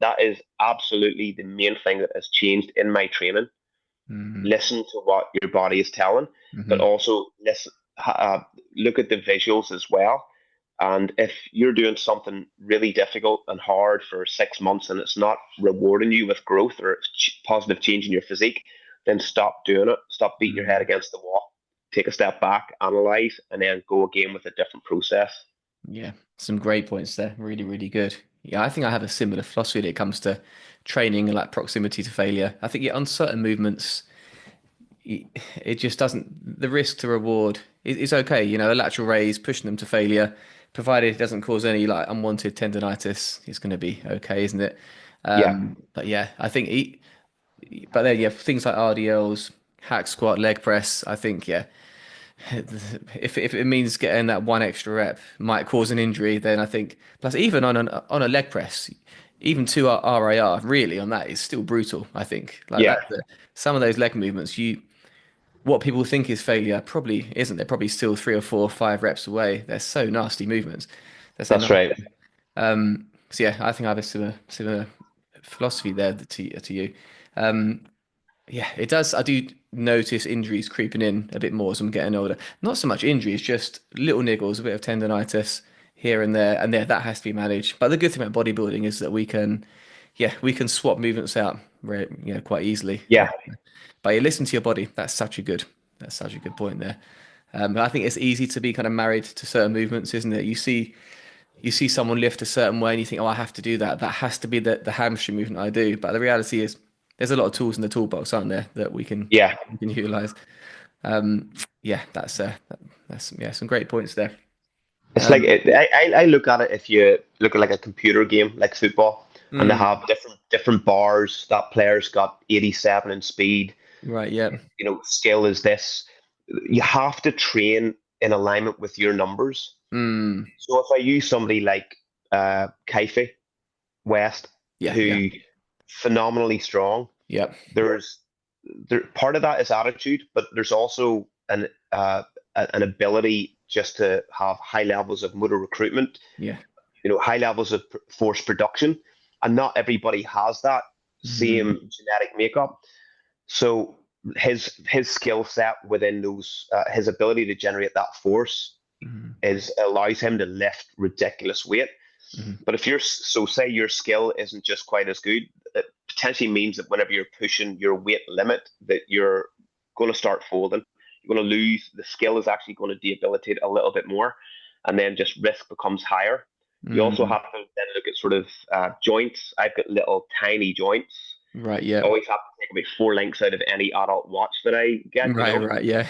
That is absolutely the main thing that has changed in my training. Mm. Listen to what your body is telling, but Hmm. also look at the visuals as well. And if you're doing something really difficult and hard for 6 months and it's not rewarding you with growth or positive change in your physique, then stop doing it. Stop beating your head Mm. against the wall. Take a step back, analyze, and then go again with a different process. Yeah, some great points there. Really, really good. Yeah, I think I have a similar philosophy when it comes to training and like proximity to failure. I think yeah, on certain movements, it just doesn't. The risk to reward is okay. You know, a lateral raise, pushing them to failure, provided it doesn't cause any like unwanted tendonitis, it's going to be okay, isn't it? Yeah, But yeah, I think but then yeah, things like RDLs, hack squat, leg press. I think yeah, if it means getting that one extra rep might cause an injury, then I think plus even on a leg press, even two RIR really on that is still brutal. I think like yeah, that some of those leg movements what people think is failure probably isn't. They're probably still three or four or five reps away. They're so nasty movements. They're so that's nasty. right. So yeah, I think I have a similar philosophy there to you. Um, yeah, it does. I do notice injuries creeping in a bit more as I'm getting older. Not so much injuries, just little niggles, a bit of tendonitis here and there, and there that has to be managed. But the good thing about bodybuilding is that we can swap movements out, quite easily. Yeah, But you listen to your body. That's such a good point there. But I think it's easy to be kind of married to certain movements, isn't it? You see someone lift a certain way and you think, oh, I have to do that. That has to be the hamstring movement I do. But the reality is there's a lot of tools in the toolbox, aren't there, that yeah. we can utilize. Yeah, that's yeah, some great points there. It's like Um, I look at it if you look at like a computer game like football, and they mm, have different bars. That player's got 87 in speed. right, yeah. Skill is this. You have to train in alignment with your numbers. Mm, So if I use somebody like Kaife West, yeah, yeah, who phenomenally strong, yeah, there's part of that is attitude, but there's also an ability just to have high levels of motor recruitment, yeah. high levels of force production, and not everybody has that Mm, same genetic makeup. So his skill set within those, his ability to generate that force mm, is allows him to lift ridiculous weight. mm, But if you're so say your skill isn't just quite as good, it potentially means that whenever you're pushing your weight limit, that you're going to start folding. You're going to lose. The skill is actually going to debilitate a little bit more, and then just risk becomes higher. You also mm. have to then look at sort of joints. I've got little tiny joints. Right, yeah. I always have to take about 4 links out of any adult watch that I get. Right, right, yeah.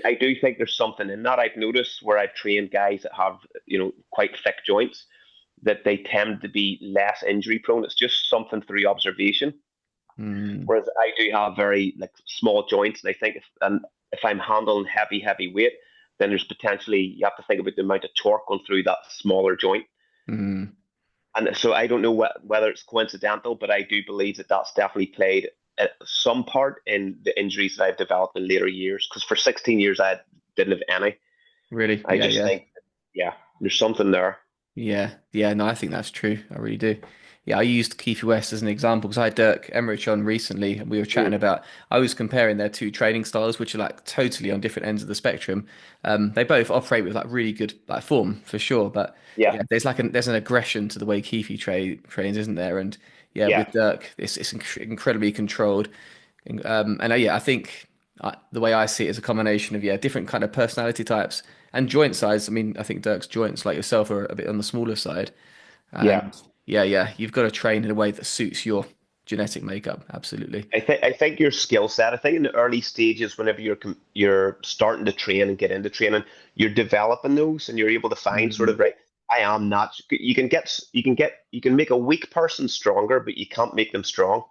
I do think there's something in that. I've noticed where I've trained guys that have quite thick joints that they tend to be less injury prone. It's just something through observation. Mm, Whereas I do have very like small joints, and I think if I'm handling heavy weight, then there's potentially you have to think about the amount of torque going through that smaller joint. mm. And so I don't know whether it's coincidental, but I do believe that that's definitely played some part in the injuries that I've developed in later years. Because for 16 years I didn't have any. Really? I Yeah, just yeah. think, yeah, there's something there. Yeah, yeah, no, I think that's true. I really do. Yeah, I used Keith West as an example because I had Dirk Emmerich on recently and we were chatting Mm, about, I was comparing their two training styles, which are like totally on different ends of the spectrum. They both operate with like really good like form for sure, but yeah, yeah, there's an aggression to the way Keefe trains, isn't there? And yeah, yeah, with Dirk, it's incredibly controlled. Yeah, I think the way I see it is a combination of yeah, different kind of personality types and joint size. I mean, I think Dirk's joints, like yourself, are a bit on the smaller side. yeah. And yeah, you've got to train in a way that suits your genetic makeup. Absolutely. I think your skill set. I think in the early stages, whenever you're starting to train and get into training, you're developing those, and you're able to find sort of Mm, right. I am not. You can make a weak person stronger, but you can't make them strong.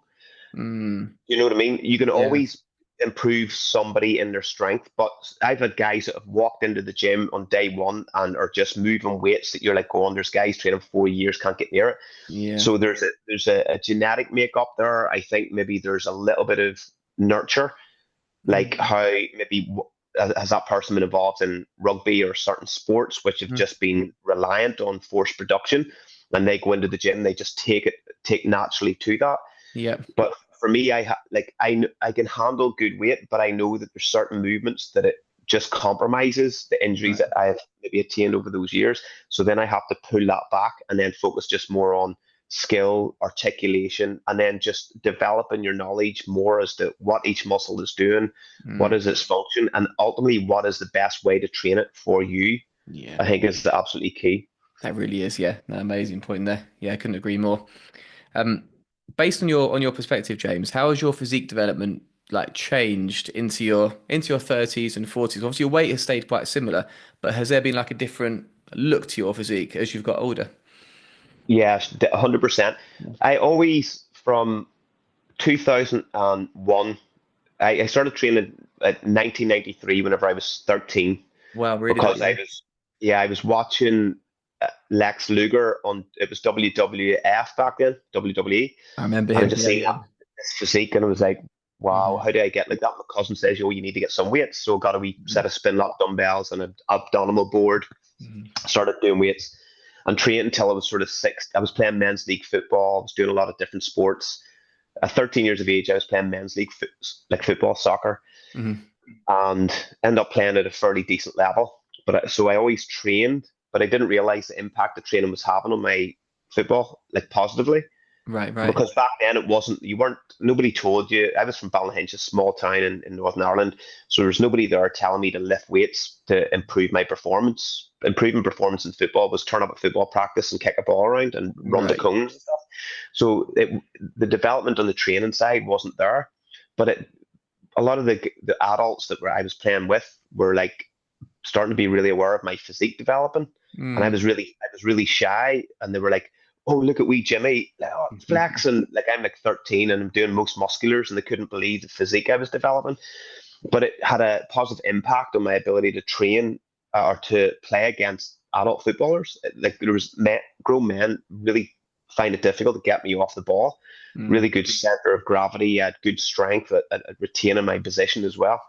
mm, You know what I mean? You can yeah, always improve somebody in their strength, but I've had guys that have walked into the gym on day one and are just moving weights that you're like, going, there's guys training 4 years, can't get near it. yeah, So there's a genetic makeup there. I think maybe there's a little bit of nurture, like mm, how maybe has that person been involved in rugby or certain sports which have mm, just been reliant on force production, and they go into the gym, they just take naturally to that. yeah, But for me, I can handle good weight, but I know that there's certain movements that it just compromises the injuries right. that I've maybe attained over those years. So then I have to pull that back and then focus just more on skill, articulation, and then just developing your knowledge more as to what each muscle is doing, what Mm, is its function, and ultimately what is the best way to train it for you. Yeah, I think is absolutely key. that really is. Yeah, no, amazing point there. Yeah, I couldn't agree more. Um, Based on your perspective, James, how has your physique development like changed into your 30s and 40s? Obviously, your weight has stayed quite similar, but has there been like a different look to your physique as you've got older? Yes, 100%. I always, from 2001, I started training at 1993 whenever I was 13 Wow, really that because I young? was, yeah, I was watching Lex Luger on, it was WWF back then, WWE, I remember and I him. just Yeah, seen yeah. this physique and I was like, wow, Mhm. how do I get like that? My cousin says, oh, you need to get some weights. So I got a wee set Mhm. of spin lock dumbbells and an abdominal board, Mhm. started doing weights and trained until I was sort of six. I was playing men's league football. I was doing a lot of different sports. At 13 years of age, I was playing men's league like football, soccer, Mhm. and ended up playing at a fairly decent level. So I always trained, but I didn't realize the impact the training was having on my football, like positively. Right, right. Because back then it wasn't, you weren't, nobody told you. I was from Ballyhinch, a small town in Northern Ireland, so there was nobody there telling me to lift weights to improve my performance. Improving performance in football was turn up at football practice and kick a ball around and run the Right. cones and stuff. So the development on the training side wasn't there, but a lot of the adults that I was playing with were like starting to be really aware of my physique developing, and Mm. I was really shy, and they were like, "Oh, look at wee Jimmy, like, oh, flexing!" Like I'm like 13 and I'm doing most musculars, and they couldn't believe the physique I was developing. But it had a positive impact on my ability to train or to play against adult footballers. Like there was grown men really find it difficult to get me off the ball. Mm. Really good center of gravity, had good strength at retaining my position as well.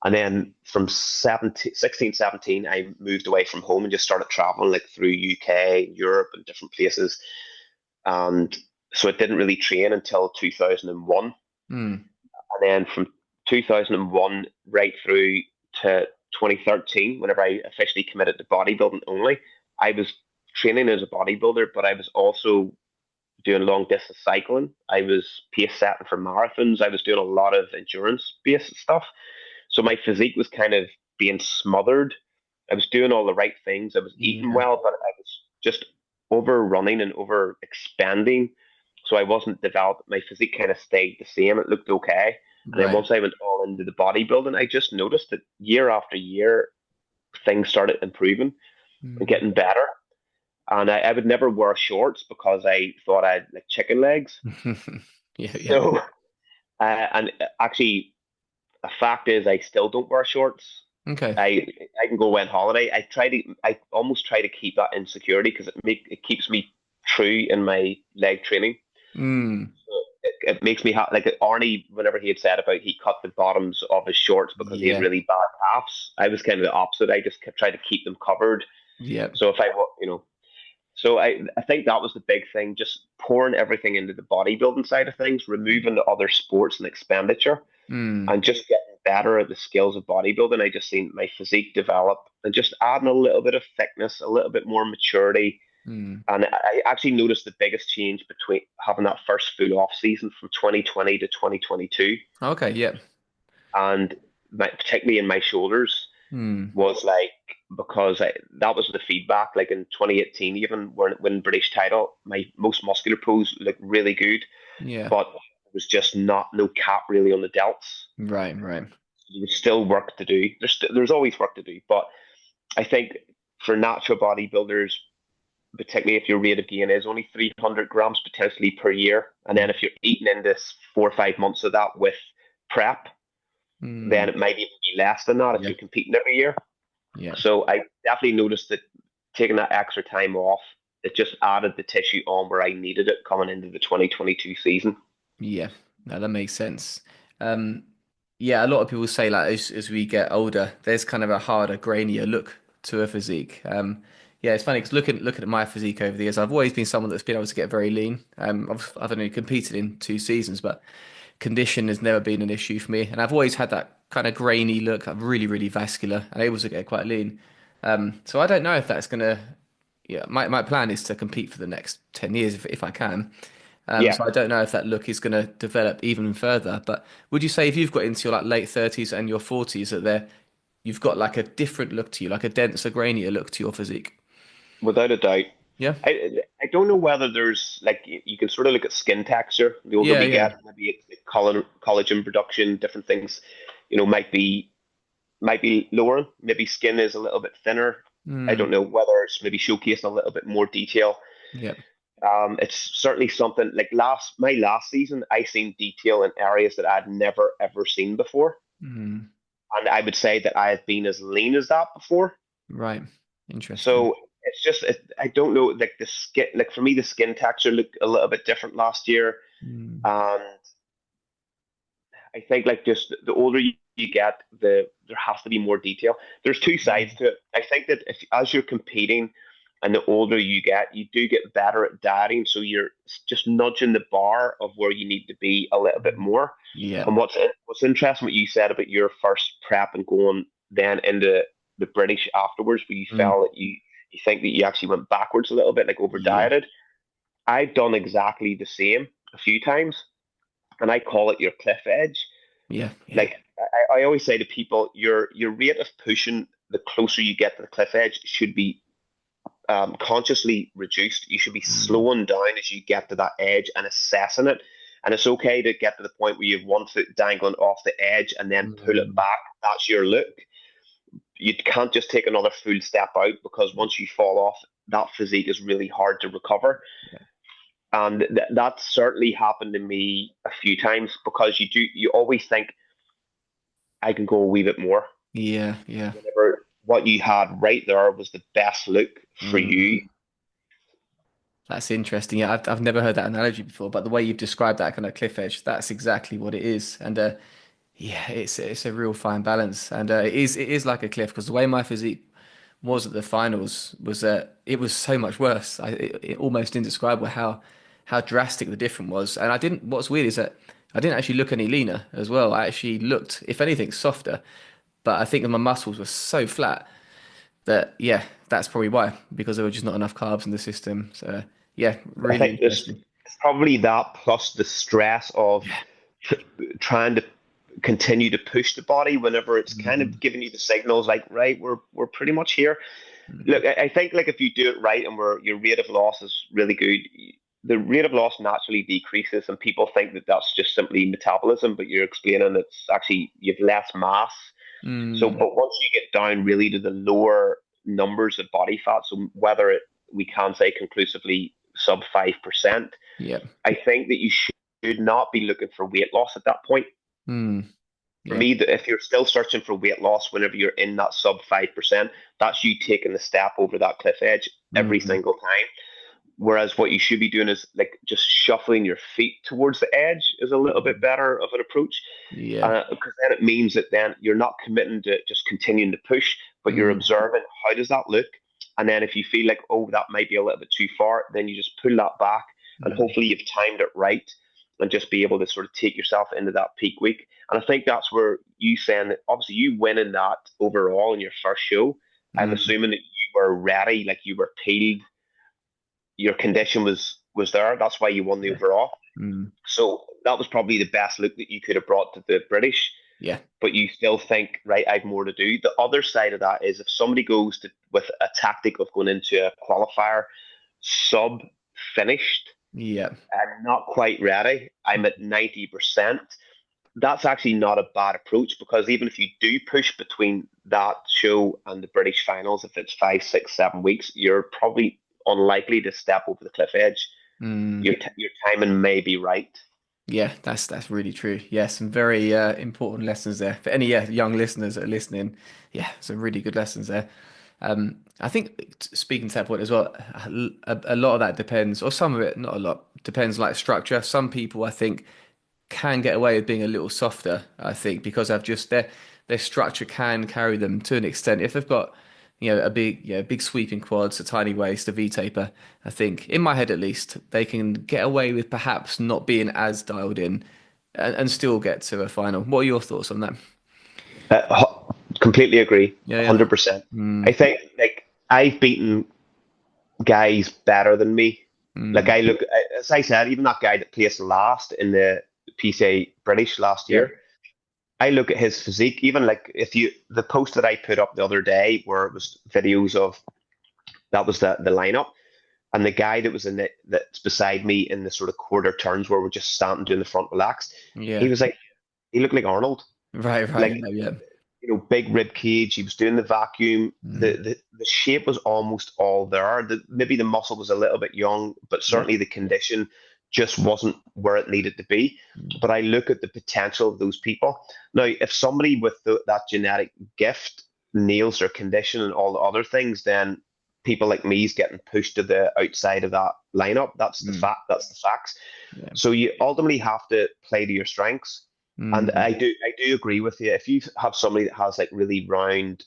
And then from 17, 16, 17, I moved away from home and just started traveling like through UK, Europe, and different places. And so I didn't really train until 2001. Mm. And then from 2001 right through to 2013, whenever I officially committed to bodybuilding only, I was training as a bodybuilder, but I was also doing long distance cycling. I was pace setting for marathons. I was doing a lot of endurance based stuff. So my physique was kind of being smothered. I was doing all the right things. I was eating Yeah. well, but I was just overrunning and over expanding. So I wasn't developed. My physique kind of stayed the same. It looked okay. And then Right. once I went all into the bodybuilding, I just noticed that year after year, things started improving and Mm. getting better. And I would never wear shorts because I thought I had like chicken legs. Yeah, yeah. So, and actually, a fact is, I still don't wear shorts. Okay. I can go away on holiday. I almost try to keep that insecurity because it keeps me true in my leg training. Mm. It makes me like Arnie whenever he had said about he cut the bottoms of his shorts because he had Yeah. really bad calves. I was kind of the opposite. I just kept trying to keep them covered. Yeah. So if I so I think that was the big thing, just pouring everything into the bodybuilding side of things, removing the other sports and expenditure Mm. and just getting better at the skills of bodybuilding. I just seen my physique develop and just adding a little bit of thickness, a little bit more maturity. Mm. And I actually noticed the biggest change between having that first full off season from 2020 to 2022, Okay, yeah. and particularly in my shoulders Mm. was like because that was the feedback. Like in 2018, even when British title, my most muscular pose looked really good, Yeah. but it was just not no cap really on the delts. Right, right. There's still work to do. There's always work to do, but I think for natural bodybuilders, particularly if your rate of gain is only 300 grams potentially per year, and then if you're eating in this 4 or 5 months of that with prep, then Mm. it might even be less than that if Yeah. you're competing every year. Yeah. So I definitely noticed that taking that extra time off, it just added the tissue on where I needed it coming into the 2022 season. Yeah. No, that makes sense. Um, yeah, a lot of people say like as we get older, there's kind of a harder, grainier look to a physique. Yeah, it's funny because looking at my physique over the years, I've always been someone that's been able to get very lean. I've only competed in 2 seasons, but condition has never been an issue for me, and I've always had that kind of grainy look. I'm really, really vascular and able to get quite lean. So I don't know if that's gonna. Yeah, my plan is to compete for the next 10 years if I can. Yeah, So I don't know if that look is going to develop even further. But would you say if you've got into your like late 30s and your 40s that you've got like a different look to you, like a denser, grainier look to your physique. Without a doubt. Yeah, I don't know whether there's like you can sort of look at skin texture. The older yeah, we yeah. get, maybe it's like collagen production, different things, might be lower. Maybe skin is a little bit thinner. I Mm, don't know whether it's maybe showcasing a little bit more detail. yeah. It's certainly something like my last season, I seen detail in areas that I'd never ever seen before, Mm, and I would say that I have been as lean as that before. right. Interesting. So I don't know, like the skin, like for me, the skin texture looked a little bit different last year, Mm, and I think like just the older you get, there has to be more detail. There's two sides mm, to it. I think that if as you're competing and the older you get, you do get better at dieting, so you're just nudging the bar of where you need to be a little bit mm. more. Yeah. And what's interesting what you said about your first prep and going then into the British afterwards, where you Mm, felt that you think that you actually went backwards a little bit, like over yeah. dieted. I've done exactly the same a few times, and I call it your cliff edge. Yeah. Yeah. Like I always say to people, your rate of pushing the closer you get to the cliff edge should be consciously reduced. You should be Mm, slowing down as you get to that edge and assessing it. And it's okay to get to the point where you have one foot dangling off the edge and then pull it mm, back. That's your look. You can't just take another full step out, because once you fall off, that physique is really hard to recover. yeah. And that certainly happened to me a few times, because you always think I can go a wee bit more. Yeah. Yeah. Whenever what you had right there was the best look for you. Mm. That's interesting. Yeah, I've never heard that analogy before, but the way you've described that kind of cliff edge, that's exactly what it is. And yeah, it's a real fine balance, and it is like a cliff because the way my physique was at the finals was it was so much worse. It almost indescribable how drastic the difference was. And I didn't. What's weird is that I didn't actually look any leaner as well. I actually looked, if anything, softer. But I think my muscles were so flat that yeah, that's probably why because there were just not enough carbs in the system. So yeah, I really think this interesting. it's probably that plus the stress of Yeah. trying to continue to push the body whenever it's kind Mm, of giving you the signals like, right, we're pretty much here. mm, Look, I think like if you do it right and where your rate of loss is really good, the rate of loss naturally decreases, and people think that that's just simply metabolism, but you're explaining it's actually you've less mass. So, mm, but once you get down really to the lower numbers of body fat, so whether we can say conclusively sub 5%, yeah. I think that you should not be looking for weight loss at that point. Mm, For yeah. me, if you're still searching for weight loss whenever you're in that sub 5%, that's you taking the step over that cliff edge every Mm, single time. Whereas what you should be doing is like just shuffling your feet towards the edge is a little bit mm, better of an approach. yeah. Because then it means that then you're not committing to just continuing to push, but you're Mm, observing how does that look. And then if you feel like, oh, that might be a little bit too far, then you just pull that back, and mm, hopefully you've timed it right and just be able to sort of take yourself into that peak week. And I think that's where you saying that obviously you winning that overall in your first show. I'm mm, assuming that you were ready, like you were peeled, your condition was there. That's why you won the yeah. overall. Mm, So that was probably the best look that you could have brought to the British, yeah. but you still think, right, I've more to do. The other side of that is if somebody goes to with a tactic of going into a qualifier sub finished Yeah. and not quite ready, I'm at 90%. That's actually not a bad approach, because even if you do push between that show and the British finals, if it's 5, 6, 7 weeks, you're probably unlikely to step over the cliff edge. Mm, Your timing may be right. yeah, that's really true. Yeah, some very important lessons there. For any young listeners that are listening, yeah, some really good lessons there. I think speaking to that point as well, a lot of that depends, or some of it, not a lot, depends like structure. Some people I think can get away with being a little softer, I think, because I've just their structure can carry them to an extent. If they've got, big sweeping quads, a tiny waist, a V taper, I think, in my head at least, they can get away with perhaps not being as dialed in and still get to a final. What are your thoughts on that? Completely agree, Yeah, yeah. 100%. I Mm, think like I've beaten guys better than me. Like mm, I look, as I said, even that guy that placed last in the PCA British last yeah. year, I look at his physique, even like if you the post that I put up the other day where it was videos of that was the lineup. And the guy that was in it that's beside me in the sort of quarter turns where we're just standing doing the front relax, he Yeah. was like he looked like Arnold. Right, right. Like Yeah, yeah. big rib cage. He was doing the vacuum. The Mm. the, the shape was almost all there. Maybe the muscle was a little bit young, but Yeah. certainly the condition just wasn't where it needed to be. Mm. But I look at the potential of those people. Now, if somebody with that genetic gift nails their condition and all the other things, then people like me is getting pushed to the outside of that lineup. That's the Mm. fact. That's the facts. Yeah. So you ultimately have to play to your strengths. And Mm. I do agree with you. If you have somebody that has like really round,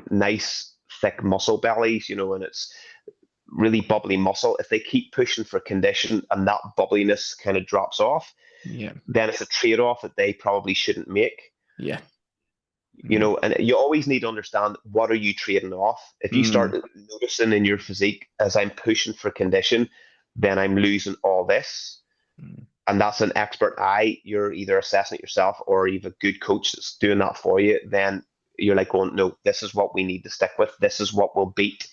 nice thick muscle bellies, and it's really bubbly muscle, if they keep pushing for condition and that bubbliness kind of drops off, Yeah. then it's a trade-off that they probably shouldn't make. Yeah. Mm. And you always need to understand what are you trading off. If you start Mm. noticing in your physique as I'm pushing for condition, then I'm losing all this. Mm. And that's an expert eye. You're either assessing it yourself or you have a good coach that's doing that for you. Then you're like going, no, this is what we need to stick with. This is what will beat.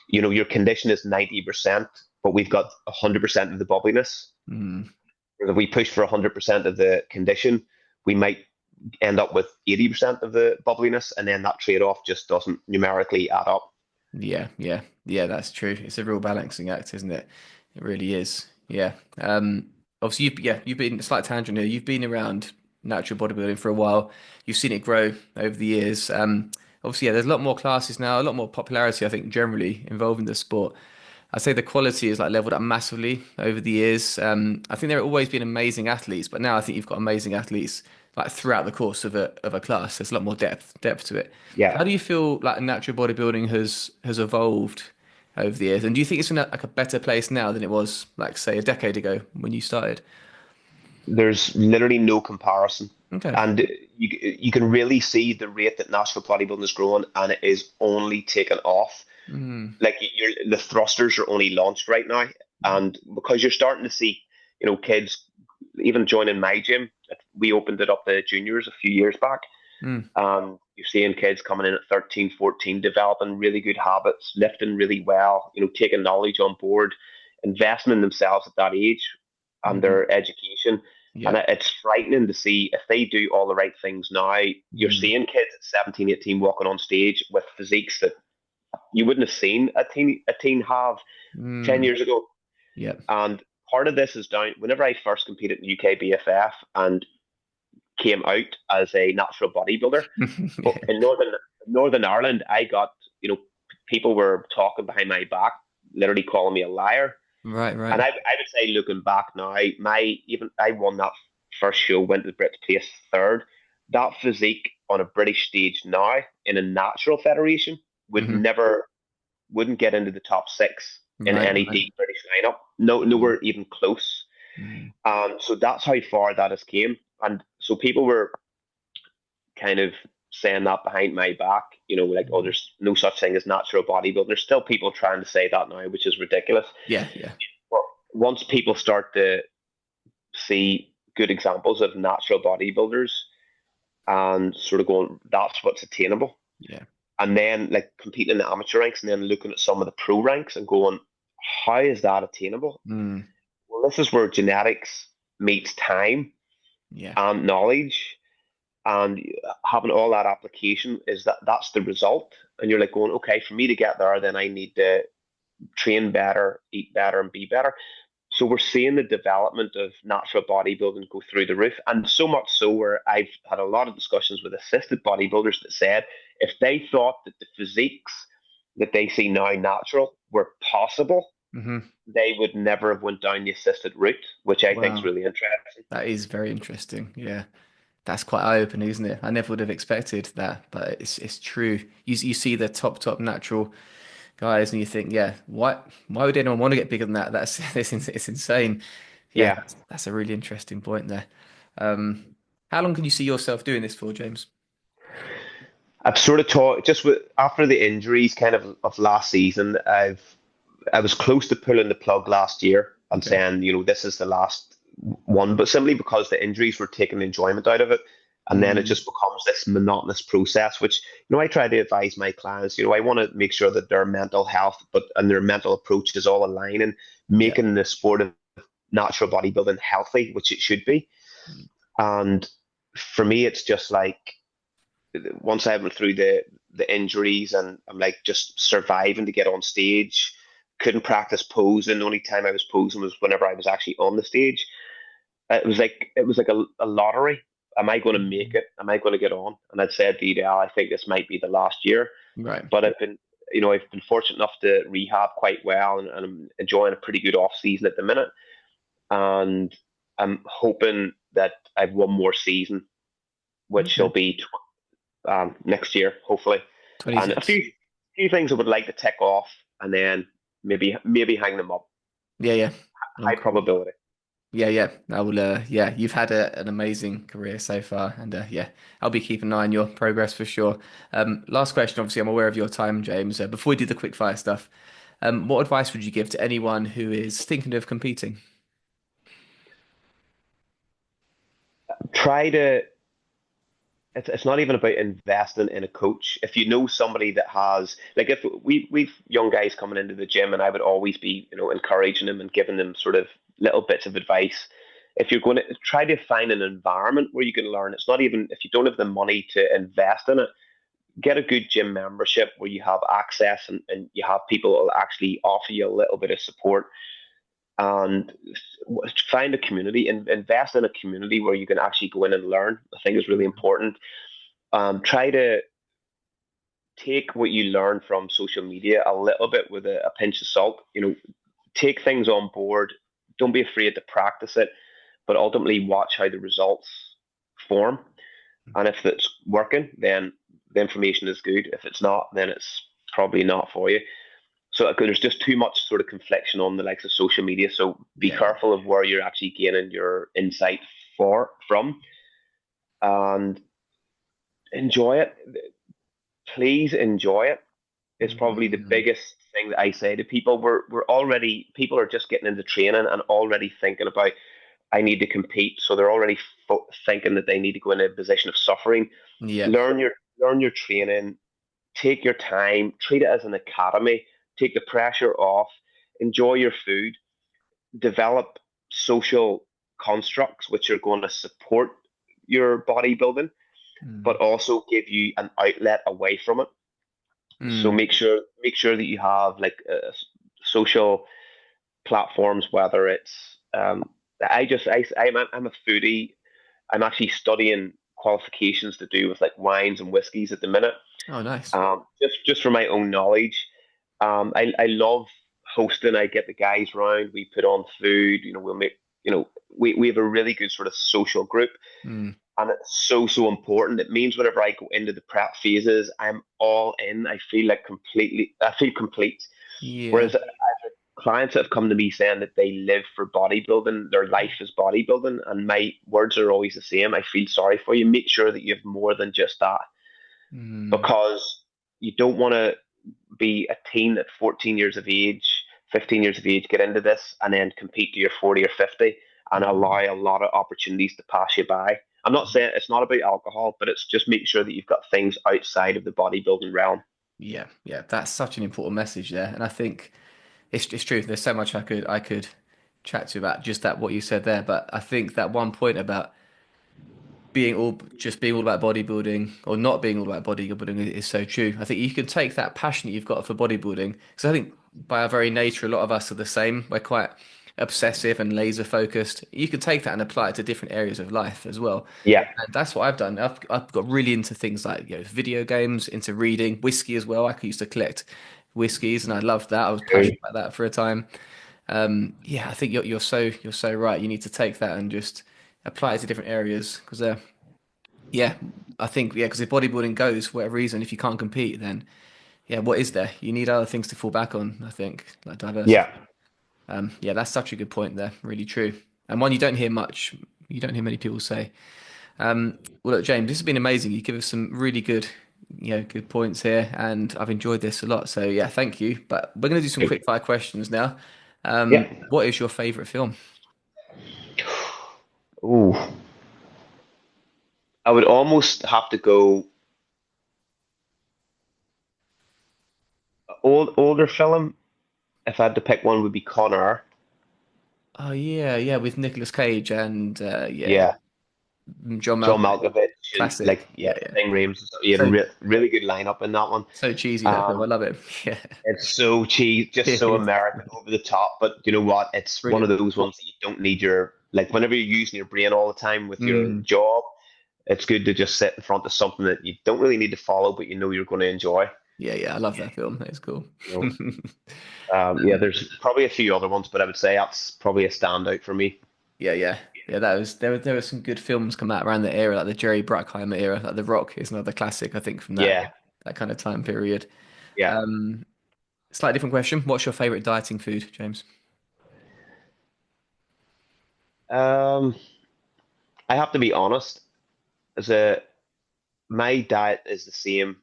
Your condition is 90%, but we've got 100% of the bubbliness. Mm. If we push for 100% of the condition, we might end up with 80% of the bubbliness, and then that trade-off just doesn't numerically add up. Yeah, yeah, yeah, that's true. It's a real balancing act, isn't it? It really is. Yeah. Obviously you've been a slight tangent here. You've been around natural bodybuilding for a while. You've seen it grow over the years. Obviously, yeah, there's a lot more classes now, a lot more popularity, I think, generally involving the sport. I'd say the quality is like leveled up massively over the years. I think there have always been amazing athletes, but now I think you've got amazing athletes like throughout the course of a class. There's a lot more depth to it. Yeah, How do you feel like natural bodybuilding has evolved over the years? And do you think it's in like a better place now than it was like say a decade ago when you started? there's literally no comparison. Okay. And you can really see the rate that natural bodybuilding is growing, and it is only taken off. Mm. Like the thrusters are only launched right now, and because you're starting to see, kids even joining my gym. We opened it up to juniors a few years back. Mm. You're seeing kids coming in at 13, 14, developing really good habits, lifting really well, taking knowledge on board, investing in themselves at that age and Mm. their education. And Yeah. it's frightening to see if they do all the right things now. You're Mm. seeing kids at 17, 18 walking on stage with physiques that you wouldn't have seen a teen have 10 Mm. years ago. Yeah. And part of this is down whenever I first competed in UKBFF and came out as a natural bodybuilder. But Yeah. in Northern Ireland, I got people were talking behind my back, literally calling me a liar. Right, And right. I would say, looking back now, I won that first show, went to the Brits, placed third. That physique on a British stage now in a natural federation would Hmm. never wouldn't get into the top six in Right, any right. deep British lineup. No, Mm. nowhere even close. Mm. So that's how far that has came. And so people were kind of saying that behind my back, like, oh, Mm. there's no such thing as natural bodybuilding. There's still people trying to say that now, which is ridiculous. Yeah, yeah. But once people start to see good examples of natural bodybuilders and sort of going, that's what's attainable. Yeah. And then like competing in the amateur ranks and then looking at some of the pro ranks and going, how is that attainable? Mm. Well, this is where genetics meets time Yeah. and knowledge and having all that application is that's the result. And you're like going, okay, for me to get there, then I need to train better, eat better, and be better. So we're seeing the development of natural bodybuilding go through the roof, and so much so where I've had a lot of discussions with assisted bodybuilders that said if they thought that the physiques that they see now natural were possible, Hmm. they would never have went down the assisted route, which I think is Wow. really interesting. That is very interesting. Yeah. That's quite eye-opening, isn't it? I never would have expected that, but it's true. You see the top natural guys, and you think, yeah, why would anyone want to get bigger than that? That's it's insane. Yeah, Yeah, that's a really interesting point there. Um, how long can you see yourself doing this for, James? I've sort of taught just after the injuries kind of last season. I was close to pulling the plug last year and Okay. saying, this is the last one, but simply because the injuries were taking the enjoyment out of it. And then it Mm, just becomes this monotonous process, which, I try to advise my clients, I want to make sure that their mental health, and their mental approach is all aligning, yeah. making the sport of natural bodybuilding healthy, which it should be. And for me, it's just like once I went through the injuries and I'm like just surviving to get on stage, couldn't practice posing. The only time I was posing was whenever I was actually on the stage. It was like a lottery. Am I going to make Mm. it? Am I going to get on? And I'd said to Edel, I think this might be the last year. Right. But I've been fortunate enough to rehab quite well, and I'm enjoying a pretty good off season at the minute. And I'm hoping that I've one more season, which will Okay. be next year, hopefully. And a 26. few things I would like to tick off, and then maybe hang them up. Yeah, yeah. Oh, High cool. probability. Yeah, yeah. I will. Yeah, you've had an amazing career so far, and yeah, I'll be keeping an eye on your progress for sure. Last question. Obviously, I'm aware of your time, James. Before we do the quick fire stuff, what advice would you give to anyone who is thinking of competing? Try to it's not even about investing in a coach. If you know somebody that has, like, if we've young guys coming into the gym, and I would always be, encouraging them and giving them sort of little bits of advice. If you're going to try to find an environment where you can learn, it's not even if you don't have the money to invest in it, get a good gym membership where you have access, and you have people who will actually offer you a little bit of support, and find a community and invest in a community where you can actually go in and learn. I think is really important. Try to take what you learn from social media a little bit with a pinch of salt. Take things on board. Don't be afraid to practice it, but ultimately watch how the results form. And if it's working, then the information is good. If it's not, then it's probably not for you. So there's just too much sort of confliction on the likes of social media. So be Yeah, yeah. careful of where you're actually gaining your insight from, and enjoy it. Please enjoy it. Is probably the Mm, biggest thing that I say to people. We're already people are just getting into training and already thinking about I need to compete, so they're already thinking that they need to go in a position of suffering. yeah. Learn your training, take your time, treat it as an academy, take the pressure off, enjoy your food, develop social constructs which are going to support your bodybuilding, but Mm, also give you an outlet away from it. So mm, make sure that you have like social platforms, whether it's I'm a foodie. I'm actually studying qualifications to do with like wines and whiskies at the minute. oh, nice. Just for my own knowledge. I love hosting. I get the guys round. We put on food. We'll make. We have a really good sort of social group, Mm, and it's so important. It means whenever I go into the prep phases, I'm all in. I feel complete. yeah. Whereas clients that have come to me saying that they live for bodybuilding, their life is bodybuilding, and my words are always the same. I feel sorry for you. Make sure that you have more than just that, Mm, because you don't want to be a teen at 14 years of age, 15 years of age, get into this and then compete to your 40 or 50 and allow mm. a lot of opportunities to pass you by. I'm not saying it's not about alcohol, but it's just make sure that you've got things outside of the bodybuilding realm. Yeah, yeah. That's such an important message there, and I think it's true. There's so much I could chat to you about just that what you said there, but I think that one point about being all about bodybuilding or not being all about bodybuilding is so true. I think you can take that passion that you've got for bodybuilding because I think by our very nature, a lot of us are the same. We're quite obsessive and laser focused. You can take that and apply it to different areas of life as well. Yeah. And that's what I've done. I've got really into things like video games, into reading, whiskey as well. I used to collect whiskeys and I loved that. I was passionate about that for a time. Yeah, I think you're so right. You need to take that and just apply it to different areas because yeah, I think yeah, because if bodybuilding goes for whatever reason, if you can't compete, then yeah, what is there? You need other things to fall back on, I think, like diversify. Yeah. Yeah, that's such a good point there. Really true. And one you don't hear much, you don't hear many people say. Well, look, James, this has been amazing. You give us some really good, good points here, and I've enjoyed this a lot. So yeah, thank you. But we're going to do some quick fire questions now. Yeah. What is your favorite film? Ooh. I would almost have to go older film. If I had to pick one, would be Con Air. Oh yeah, yeah, with Nicolas Cage and yeah, Yeah, John John Malkovich, Malkovich and classic. yeah, Yeah, yeah. Ving Rhames. You had So really good lineup in that one. so cheesy that film. I Um, love it. Yeah, it's so cheap, just it so is American, over the top. But you know what? It's one of brilliant. those ones that you don't need your like whenever you're using your brain all the time with your Mm. job. It's good to just sit in front of something that you don't really need to follow, but you know you're going to enjoy. Yeah, yeah, I love that film. It's cool. You know, yeah, there's probably a few other ones, but I would say that's probably a standout for me. Yeah, yeah, yeah. There were some good films come out around the era, like the Jerry Bruckheimer era. Like The Rock is another classic, I think, from Yeah, that kind of time period. yeah. Um, Slightly different question. What's your favorite dieting food, James? Um, I have to be honest. As a My diet is the same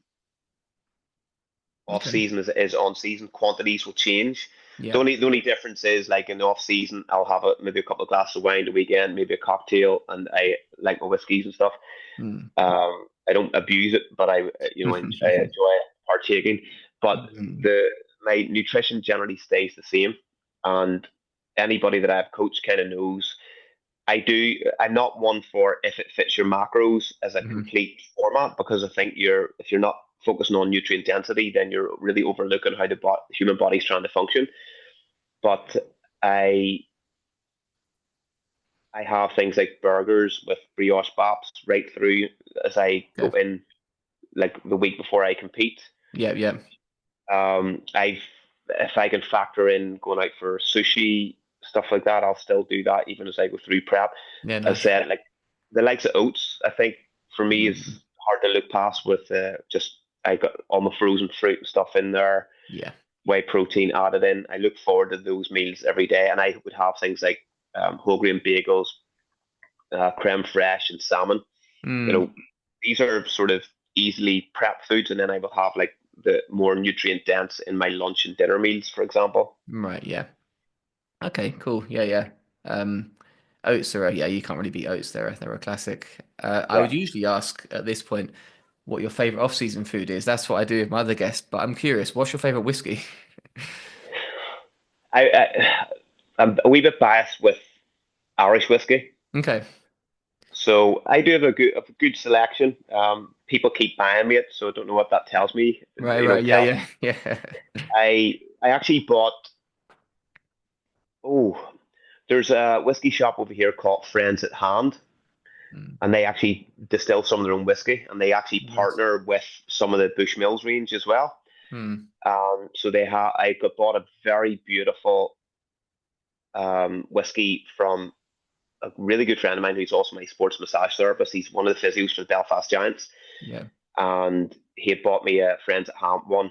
off Okay. season as it is on season. Quantities will change. Yeah. The only difference is like in the off season, I'll have maybe a couple of glasses of wine the weekend, maybe a cocktail, and I like my whiskeys and stuff. Mm. I don't abuse it, but I enjoy partaking. But Mm. the my nutrition generally stays the same, and anybody that I've coached kind of knows I do. I'm not one for if it fits your macros as a Mhm. complete format because I think if you're not focusing on nutrient density, then you're really overlooking how the human body's trying to function. But I I have things like burgers with brioche baps right through as I go Okay. in like the week before I compete. Yeah, yeah. I've If I can factor in going out for sushi stuff like that, I'll still do that even as I go through prep. Yeah, As I nice. said, like the likes of oats, I think for me Mm. is hard to look past with just I got all my frozen fruit and stuff in there, Yeah. whey protein added in. I look forward to those meals every day, and I would have things like whole grain bagels, creme fraiche, and salmon. You Mm. know, these are sort of easily prep foods, and then I will have like the more nutrient dense in my lunch and dinner meals, for example. Right, yeah. Okay, cool. Yeah, yeah. Um, Oats are yeah, you can't really beat oats. They're a classic. I Yeah. would usually ask at this point what your favorite off-season food is. That's what I do with my other guests, but I'm curious, what's your favorite whiskey? I'm a wee bit biased with Irish whiskey. Okay. So I do have a good selection. People keep buying me it, so I don't know what that tells me. Right, You know, right. Yeah, tell yeah, yeah. I actually bought. Oh, there's a whiskey shop over here called Friends at Hand, Mm, and they actually distill some of their own whiskey, and they actually nice. partner with some of the Bushmills range as well. Mm, So I got bought a very beautiful whiskey from a really good friend of mine who's also my sports massage therapist. He's one of the physios for the Belfast Giants, yeah. and he had bought me a Friends at Hand one,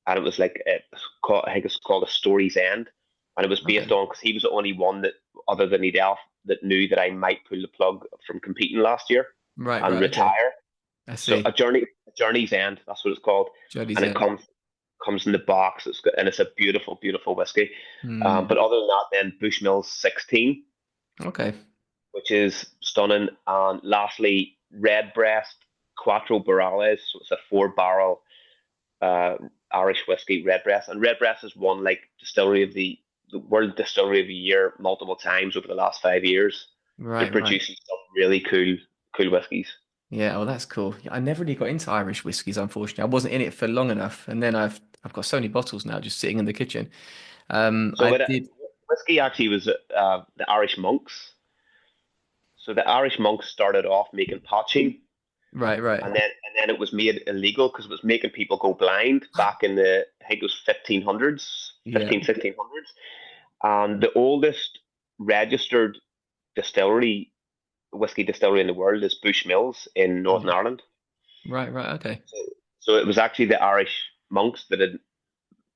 and it was like I think it's called a Story's End, and it was based Okay. on because he was the only one that other than Edel that knew that I might pull the plug from competing last year Right, and right. Okay. retire. I So see. a journey's end, that's what it's called, Jody's and it End. comes in the box. And it's a beautiful, beautiful whiskey. But Mm, other than that, then Bushmills 16, okay. which is stunning, and lastly Redbreast Quattro Barrales. So it's a 4 barrel uh, Irish whiskey, Redbreast, and Redbreast has won like the World Distillery of the Year multiple times over the last 5 years. They're Right, right. producing some really cool whiskies. Yeah, oh, that's cool. Yeah, I never really got into Irish whiskies, unfortunately. I wasn't in it for long enough, and then I've got so many bottles now just sitting in the kitchen. So I it, did. whiskey actually was the Irish monks. So the Irish monks started off making potsheen, Right, right. and then it was made illegal because it was making people go blind back in I think it was 1500s, Yeah. 1600s. And the oldest registered distillery, whiskey distillery in the world is Bushmills in Northern Yeah. Ireland. Right, right. Okay. So, so it was actually the Irish monks that had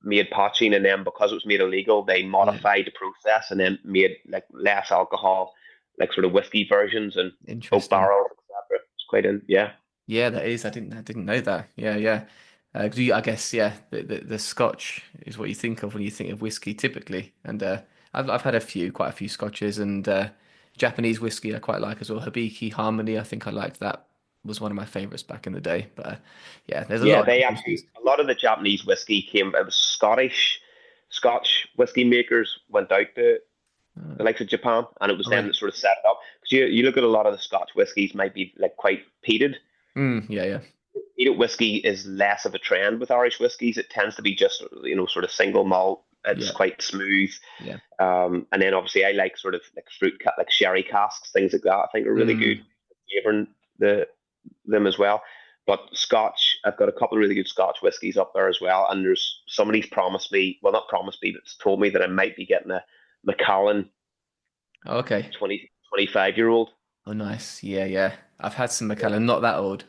made potsheen, and then because it was made illegal, they Yeah. modified the process and then made like less alcohol, like sort of whiskey versions and oak Interesting. barrels, etc. It's quite in, yeah. Yeah, that is. I didn't know that. Yeah, yeah. 'Cause I guess yeah, the Scotch is what you think of when you think of whiskey typically. And I've had quite a few Scotches, and Japanese whiskey I quite like as well. Hibiki Harmony, I think I liked that. was one of my favorites back in the day. But yeah, there's a Yeah, lot of they differences. actually a lot of the Japanese whiskey came. It was Scotch whiskey makers went out to the Oh, likes of Japan, and it was them really? that sort of set it up. Because you look at a lot of the Scotch whiskies might be like quite peated. Yeah, yeah, Peated whiskey is less of a trend with Irish whiskies. It tends to be just sort of single malt. It's yeah, quite smooth. yeah. And then obviously I like sort of like like sherry casks, things like that. I think are really good Mm, flavoring them as well. But Scotch, I've got a couple of really good Scotch whiskies up there as well. And there's somebody's promised me, well, not promised me, but told me that I might be getting a Macallan okay. 25-year-old. Oh, nice. Yeah, yeah. I've had some Macallan, not that old.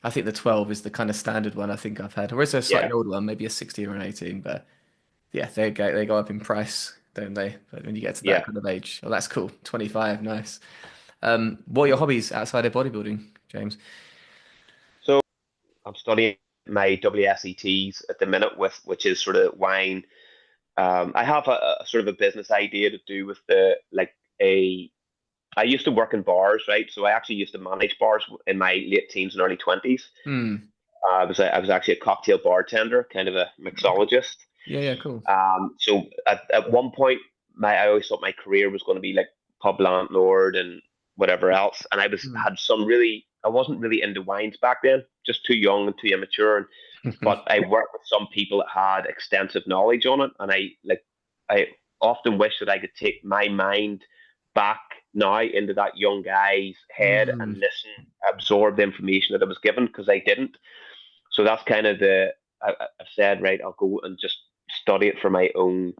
I think the 12 is the kind of standard one I think I've had. Or is there a Yeah, slightly older one, maybe a 16 or an 18, but yeah, they go up in price, don't they? But when you get to that yeah. kind of age, oh, that's cool. 25, nice. What are your hobbies outside of bodybuilding, James? So I'm studying my WSETs at the minute with which is sort of wine. I have a sort of a business idea to do with the like a I used to work in bars, right? So I actually used to manage bars in my late teens and early 20s. Hmm. I was actually a cocktail bartender, kind of a mixologist. Yeah, yeah, cool. So at one point, I always thought my career was going to be like pub landlord and whatever else. And Hmm. had some really I wasn't really into wines back then, just too young and too immature. But I worked with some people that had extensive knowledge on it, and I often wish that I could take my mind back now into that young guy's head and Hmm. listen, absorb the information that I was given because I didn't. So that's kind of I've said, right, I'll go and just study it for my own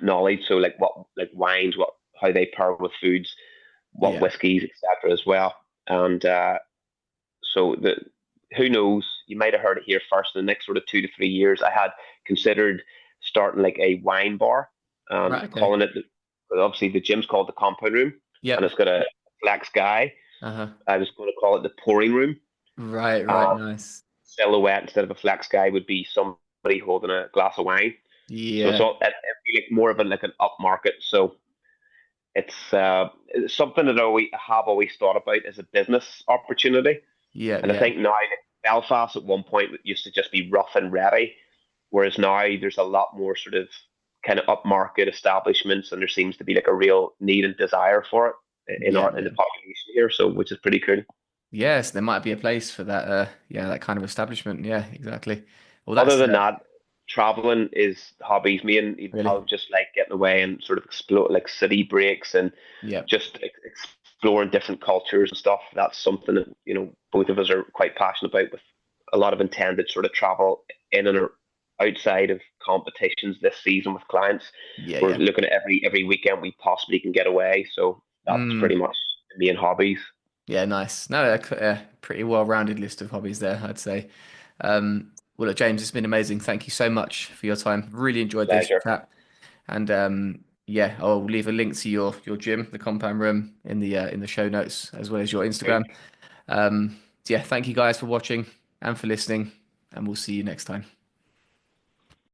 knowledge. So like like wines, how they pair with foods, what Yeah, whiskies, etc. as well. And so the who knows, you might have heard it here first. In the next sort of 2 to 3 years, I had considered starting like a wine bar and right, okay. calling it. Obviously, the gym's called the Compound Room, and Yep. it's got a flat sky. Uh-huh. I was going to call it the Pouring Room. Right, right, Uh, nice. Silhouette instead of a flat sky would be somebody holding a glass of wine. So Yeah, it'd be like more of a like an upmarket. So it's something that have always thought about as a business opportunity. yeah, And I yeah. think now like Belfast at one point used to just be rough and ready, whereas now there's a lot more sort of kind of upmarket establishments, and there seems to be like a real need and desire for it Yeah, in the yeah. population here. So which is pretty cool. Yes, there might be a place for that. Yeah, that kind of establishment. Yeah, exactly. Well, Other that's than that, traveling is hobbies. Me and Eden really. Pal just like getting away and sort of explore like city breaks and Yeah, just exploring different cultures and stuff. That's something that both of us are quite passionate about. With a lot of intended sort of travel in and outside of competitions this season with clients. yeah, We're yeah. looking at every weekend we possibly can get away. So that's pretty Mm, much the main hobbies. yeah, nice. No, pretty well-rounded list of hobbies there, I'd say. Well, look, James, it's been amazing. Thank you so much for your time. Really enjoyed this Pleasure. chat. And yeah, I'll leave a link to your gym, the compound room, in the show notes, as well as your Cool. Instagram. Yeah, thank you guys for watching and for listening, and we'll see you next time.